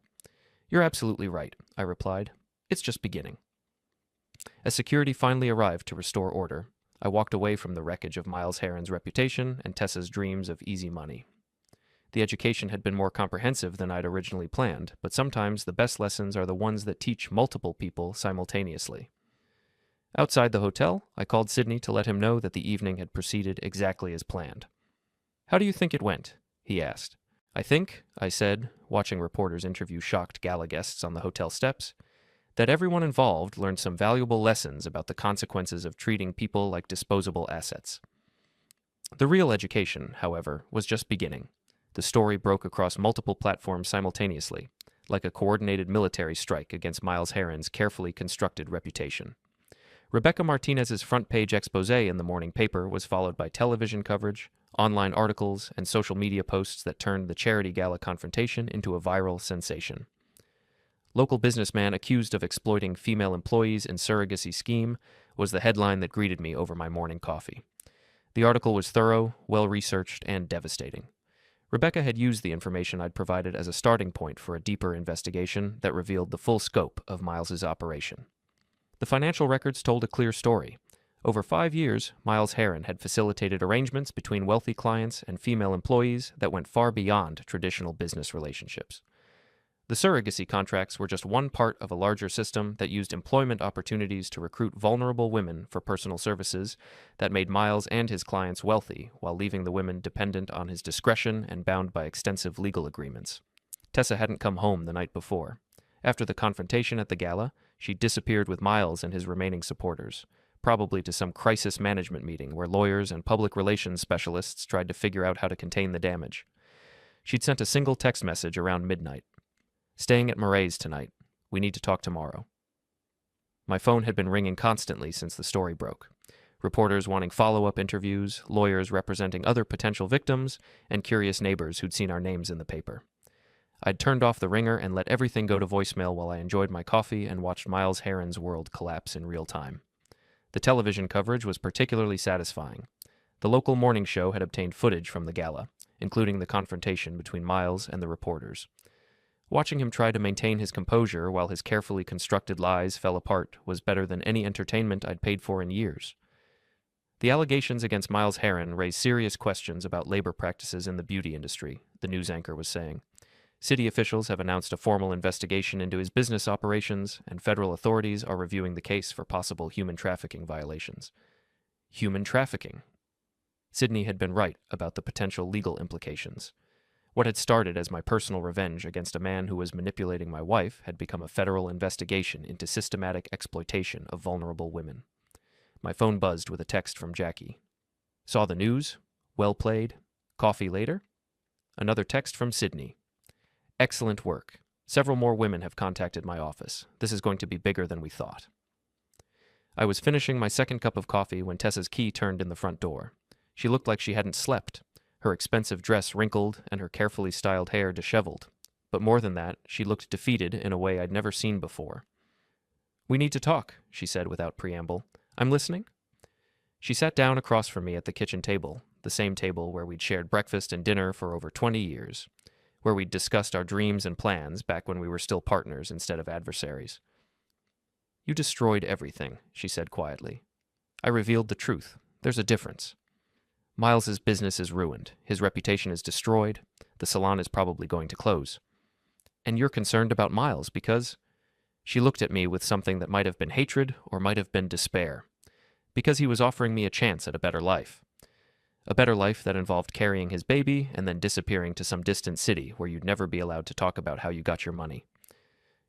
You're absolutely right, I replied. It's just beginning. As security finally arrived to restore order, I walked away from the wreckage of Miles Heron's reputation and Tessa's dreams of easy money. The education had been more comprehensive than I'd originally planned, but sometimes the best lessons are the ones that teach multiple people simultaneously. Outside the hotel, I called Sidney to let him know that the evening had proceeded exactly as planned. How do you think it went? He asked. I think, I said, watching reporters interview shocked gala guests on the hotel steps, that everyone involved learned some valuable lessons about the consequences of treating people like disposable assets. The real education, however, was just beginning. The story broke across multiple platforms simultaneously, like a coordinated military strike against Miles Heron's carefully constructed reputation. Rebecca Martinez's front-page exposé in the morning paper was followed by television coverage, online articles, and social media posts that turned the charity gala confrontation into a viral sensation. Local businessman accused of exploiting female employees in surrogacy scheme was the headline that greeted me over my morning coffee. The article was thorough, well-researched, and devastating. Rebecca had used the information I'd provided as a starting point for a deeper investigation that revealed the full scope of Miles's operation. The financial records told a clear story. Over 5 years, Miles Heron had facilitated arrangements between wealthy clients and female employees that went far beyond traditional business relationships. The surrogacy contracts were just one part of a larger system that used employment opportunities to recruit vulnerable women for personal services that made Miles and his clients wealthy while leaving the women dependent on his discretion and bound by extensive legal agreements. Tessa hadn't come home the night before. After the confrontation at the gala, she disappeared with Miles and his remaining supporters, probably to some crisis management meeting where lawyers and public relations specialists tried to figure out how to contain the damage. She'd sent a single text message around midnight. "Staying at Murray's tonight. We need to talk tomorrow." My phone had been ringing constantly since the story broke. Reporters wanting follow-up interviews, lawyers representing other potential victims, and curious neighbors who'd seen our names in the paper. I'd turned off the ringer and let everything go to voicemail while I enjoyed my coffee and watched Miles Heron's world collapse in real time. The television coverage was particularly satisfying. The local morning show had obtained footage from the gala, including the confrontation between Miles and the reporters. Watching him try to maintain his composure while his carefully constructed lies fell apart was better than any entertainment I'd paid for in years. The allegations against Miles Heron raised serious questions about labor practices in the beauty industry, the news anchor was saying. City officials have announced a formal investigation into his business operations, and federal authorities are reviewing the case for possible human trafficking violations. Human trafficking. Sydney had been right about the potential legal implications. What had started as my personal revenge against a man who was manipulating my wife had become a federal investigation into systematic exploitation of vulnerable women. My phone buzzed with a text from Jackie. "Saw the news? Well played. Coffee later?" Another text from Sydney. "Excellent work. Several more women have contacted my office. This is going to be bigger than we thought." I was finishing my second cup of coffee when Tessa's key turned in the front door. She looked like she hadn't slept, her expensive dress wrinkled and her carefully styled hair disheveled. But more than that, she looked defeated in a way I'd never seen before. "We need to talk," she said without preamble. "I'm listening." She sat down across from me at the kitchen table, the same table where we'd shared breakfast and dinner for over 20 years, where we'd discussed our dreams and plans back when we were still partners instead of adversaries. "You destroyed everything," she said quietly. I revealed the truth. There's a difference. Miles's business is ruined. His reputation is destroyed. The salon is probably going to close. And you're concerned about Miles because... She looked at me with something that might have been hatred or might have been despair. Because he was offering me a chance at a better life. A better life that involved carrying his baby and then disappearing to some distant city where you'd never be allowed to talk about how you got your money.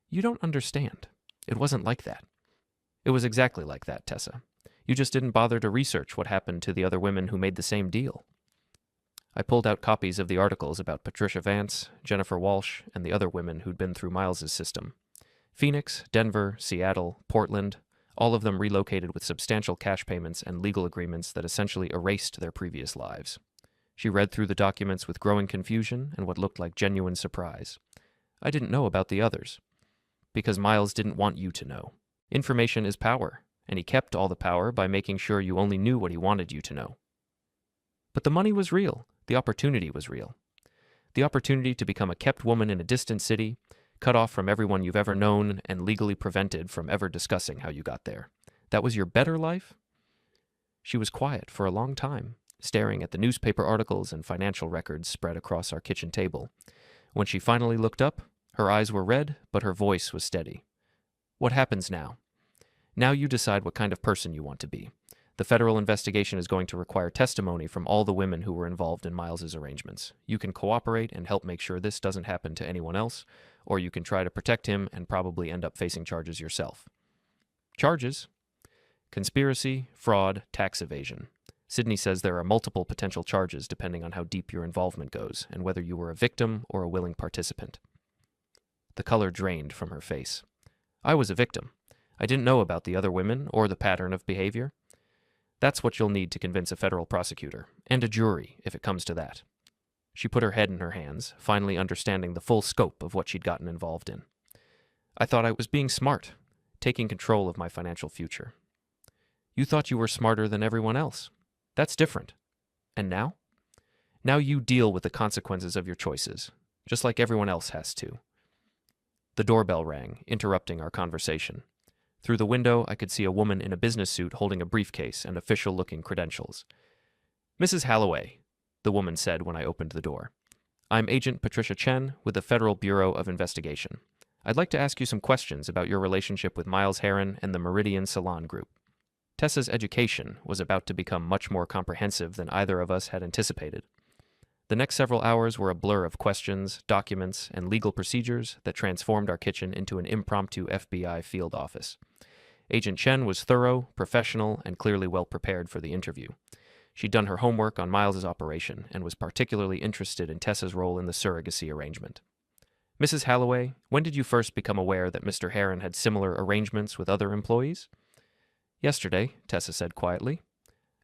You don't understand. It wasn't like that. It was exactly like that, Tessa. You just didn't bother to research what happened to the other women who made the same deal. I pulled out copies of the articles about Patricia Vance, Jennifer Walsh, and the other women who'd been through Miles's system. Phoenix, Denver, Seattle, Portland, all of them relocated with substantial cash payments and legal agreements that essentially erased their previous lives. She read through the documents with growing confusion and what looked like genuine surprise. I didn't know about the others. Because Miles didn't want you to know. Information is power, and he kept all the power by making sure you only knew what he wanted you to know. But the money was real. The opportunity was real. The opportunity to become a kept woman in a distant city, cut off from everyone you've ever known, and legally prevented from ever discussing how you got there. That was your better life? She was quiet for a long time, staring at the newspaper articles and financial records spread across our kitchen table. When she finally looked up, her eyes were red, but her voice was steady. "What happens now? Now you decide what kind of person you want to be. The federal investigation is going to require testimony from all the women who were involved in Miles's arrangements. You can cooperate and help make sure this doesn't happen to anyone else, or you can try to protect him and probably end up facing charges yourself." Charges? Conspiracy, fraud, tax evasion. Sydney says there are multiple potential charges depending on how deep your involvement goes and whether you were a victim or a willing participant. The color drained from her face. I was a victim. I didn't know about the other women or the pattern of behavior. That's what you'll need to convince a federal prosecutor, and a jury, if it comes to that. She put her head in her hands, finally understanding the full scope of what she'd gotten involved in. I thought I was being smart, taking control of my financial future. You thought you were smarter than everyone else. That's different. And now? Now you deal with the consequences of your choices, just like everyone else has to. The doorbell rang, interrupting our conversation. Through the window, I could see a woman in a business suit holding a briefcase and official-looking credentials. "Mrs. Halloway," the woman said when I opened the door. "I'm Agent Patricia Chen with the Federal Bureau of Investigation. I'd like to ask you some questions about your relationship with Miles Heron and the Meridian Salon Group." Tessa's education was about to become much more comprehensive than either of us had anticipated. The next several hours were a blur of questions, documents, and legal procedures that transformed our kitchen into an impromptu FBI field office. Agent Chen was thorough, professional, and clearly well prepared for the interview. She'd done her homework on Miles's operation and was particularly interested in Tessa's role in the surrogacy arrangement. "Mrs. Halloway, when did you first become aware that Mr. Heron had similar arrangements with other employees?" "Yesterday," Tessa said quietly.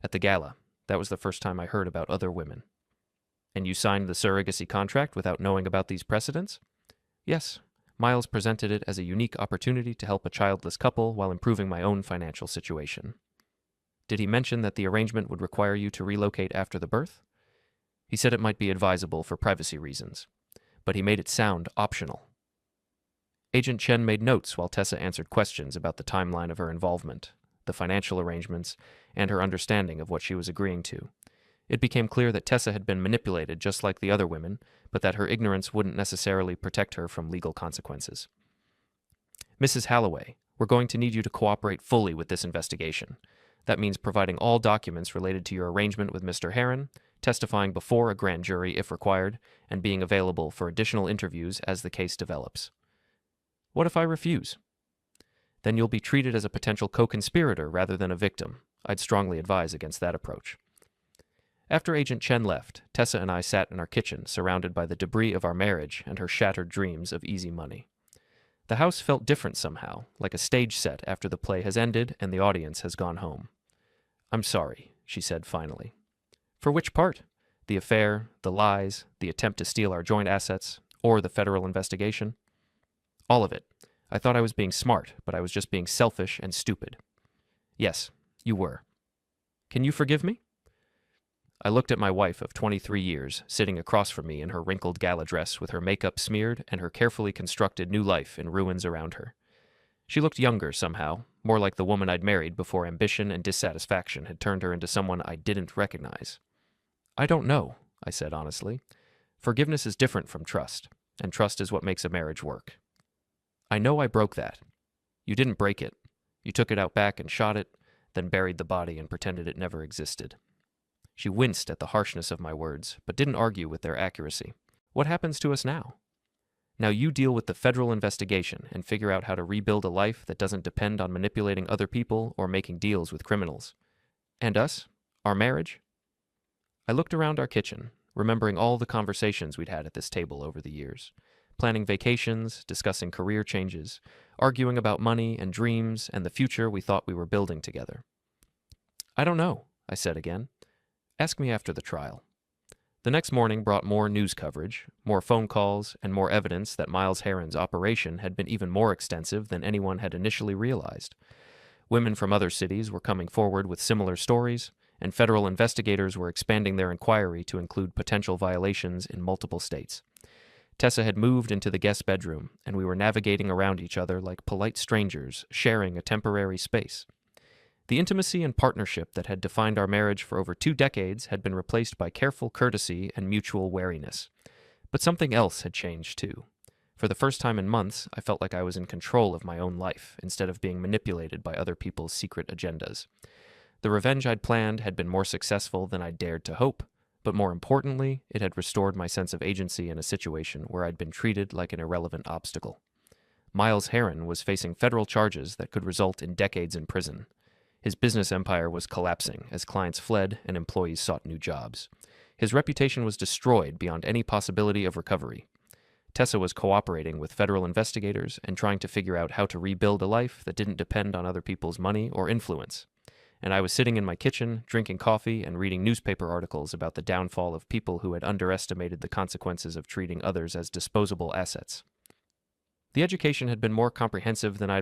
"At the gala. That was the first time I heard about other women." "And you signed the surrogacy contract without knowing about these precedents?" "Yes. Miles presented it as a unique opportunity to help a childless couple while improving my own financial situation." "Did he mention that the arrangement would require you to relocate after the birth?" "He said it might be advisable for privacy reasons, but he made it sound optional." Agent Chen made notes while Tessa answered questions about the timeline of her involvement, the financial arrangements, and her understanding of what she was agreeing to. It became clear that Tessa had been manipulated just like the other women, but that her ignorance wouldn't necessarily protect her from legal consequences. "Mrs. Halloway, we're going to need you to cooperate fully with this investigation. That means providing all documents related to your arrangement with Mr. Heron, testifying before a grand jury if required, and being available for additional interviews as the case develops." "What if I refuse?" "Then you'll be treated as a potential co-conspirator rather than a victim. I'd strongly advise against that approach." After Agent Chen left, Tessa and I sat in our kitchen, surrounded by the debris of our marriage and her shattered dreams of easy money. The house felt different somehow, like a stage set after the play has ended and the audience has gone home. "I'm sorry," she said finally. "For which part? The affair, the lies, the attempt to steal our joint assets, or the federal investigation?" "All of it. I thought I was being smart, but I was just being selfish and stupid." "Yes, you were. Can you forgive me?" I looked at my wife of 23 years, sitting across from me in her wrinkled gala dress with her makeup smeared and her carefully constructed new life in ruins around her. She looked younger somehow, more like the woman I'd married before ambition and dissatisfaction had turned her into someone I didn't recognize. "I don't know," I said honestly. "Forgiveness is different from trust, and trust is what makes a marriage work. I know I broke that. You didn't break it. You took it out back and shot it, then buried the body and pretended it never existed." She winced at the harshness of my words, but didn't argue with their accuracy. "What happens to us now?" "Now you deal with the federal investigation and figure out how to rebuild a life that doesn't depend on manipulating other people or making deals with criminals." "And us? Our marriage?" I looked around our kitchen, remembering all the conversations we'd had at this table over the years, planning vacations, discussing career changes, arguing about money and dreams and the future we thought we were building together. "I don't know," I said again. "Ask me after the trial." The next morning brought more news coverage, more phone calls, and more evidence that Miles Heron's operation had been even more extensive than anyone had initially realized. Women from other cities were coming forward with similar stories, and federal investigators were expanding their inquiry to include potential violations in multiple states. Tessa had moved into the guest bedroom, and we were navigating around each other like polite strangers, sharing a temporary space. The intimacy and partnership that had defined our marriage for over 2 decades had been replaced by careful courtesy and mutual wariness. But something else had changed, too. For the first time in months, I felt like I was in control of my own life, instead of being manipulated by other people's secret agendas. The revenge I'd planned had been more successful than I'd dared to hope, but more importantly, it had restored my sense of agency in a situation where I'd been treated like an irrelevant obstacle. Miles Heron was facing federal charges that could result in decades in prison. His business empire was collapsing as clients fled and employees sought new jobs. His reputation was destroyed beyond any possibility of recovery. Tessa was cooperating with federal investigators and trying to figure out how to rebuild a life that didn't depend on other people's money or influence. And I was sitting in my kitchen, drinking coffee and reading newspaper articles about the downfall of people who had underestimated the consequences of treating others as disposable assets. The education had been more comprehensive than I'd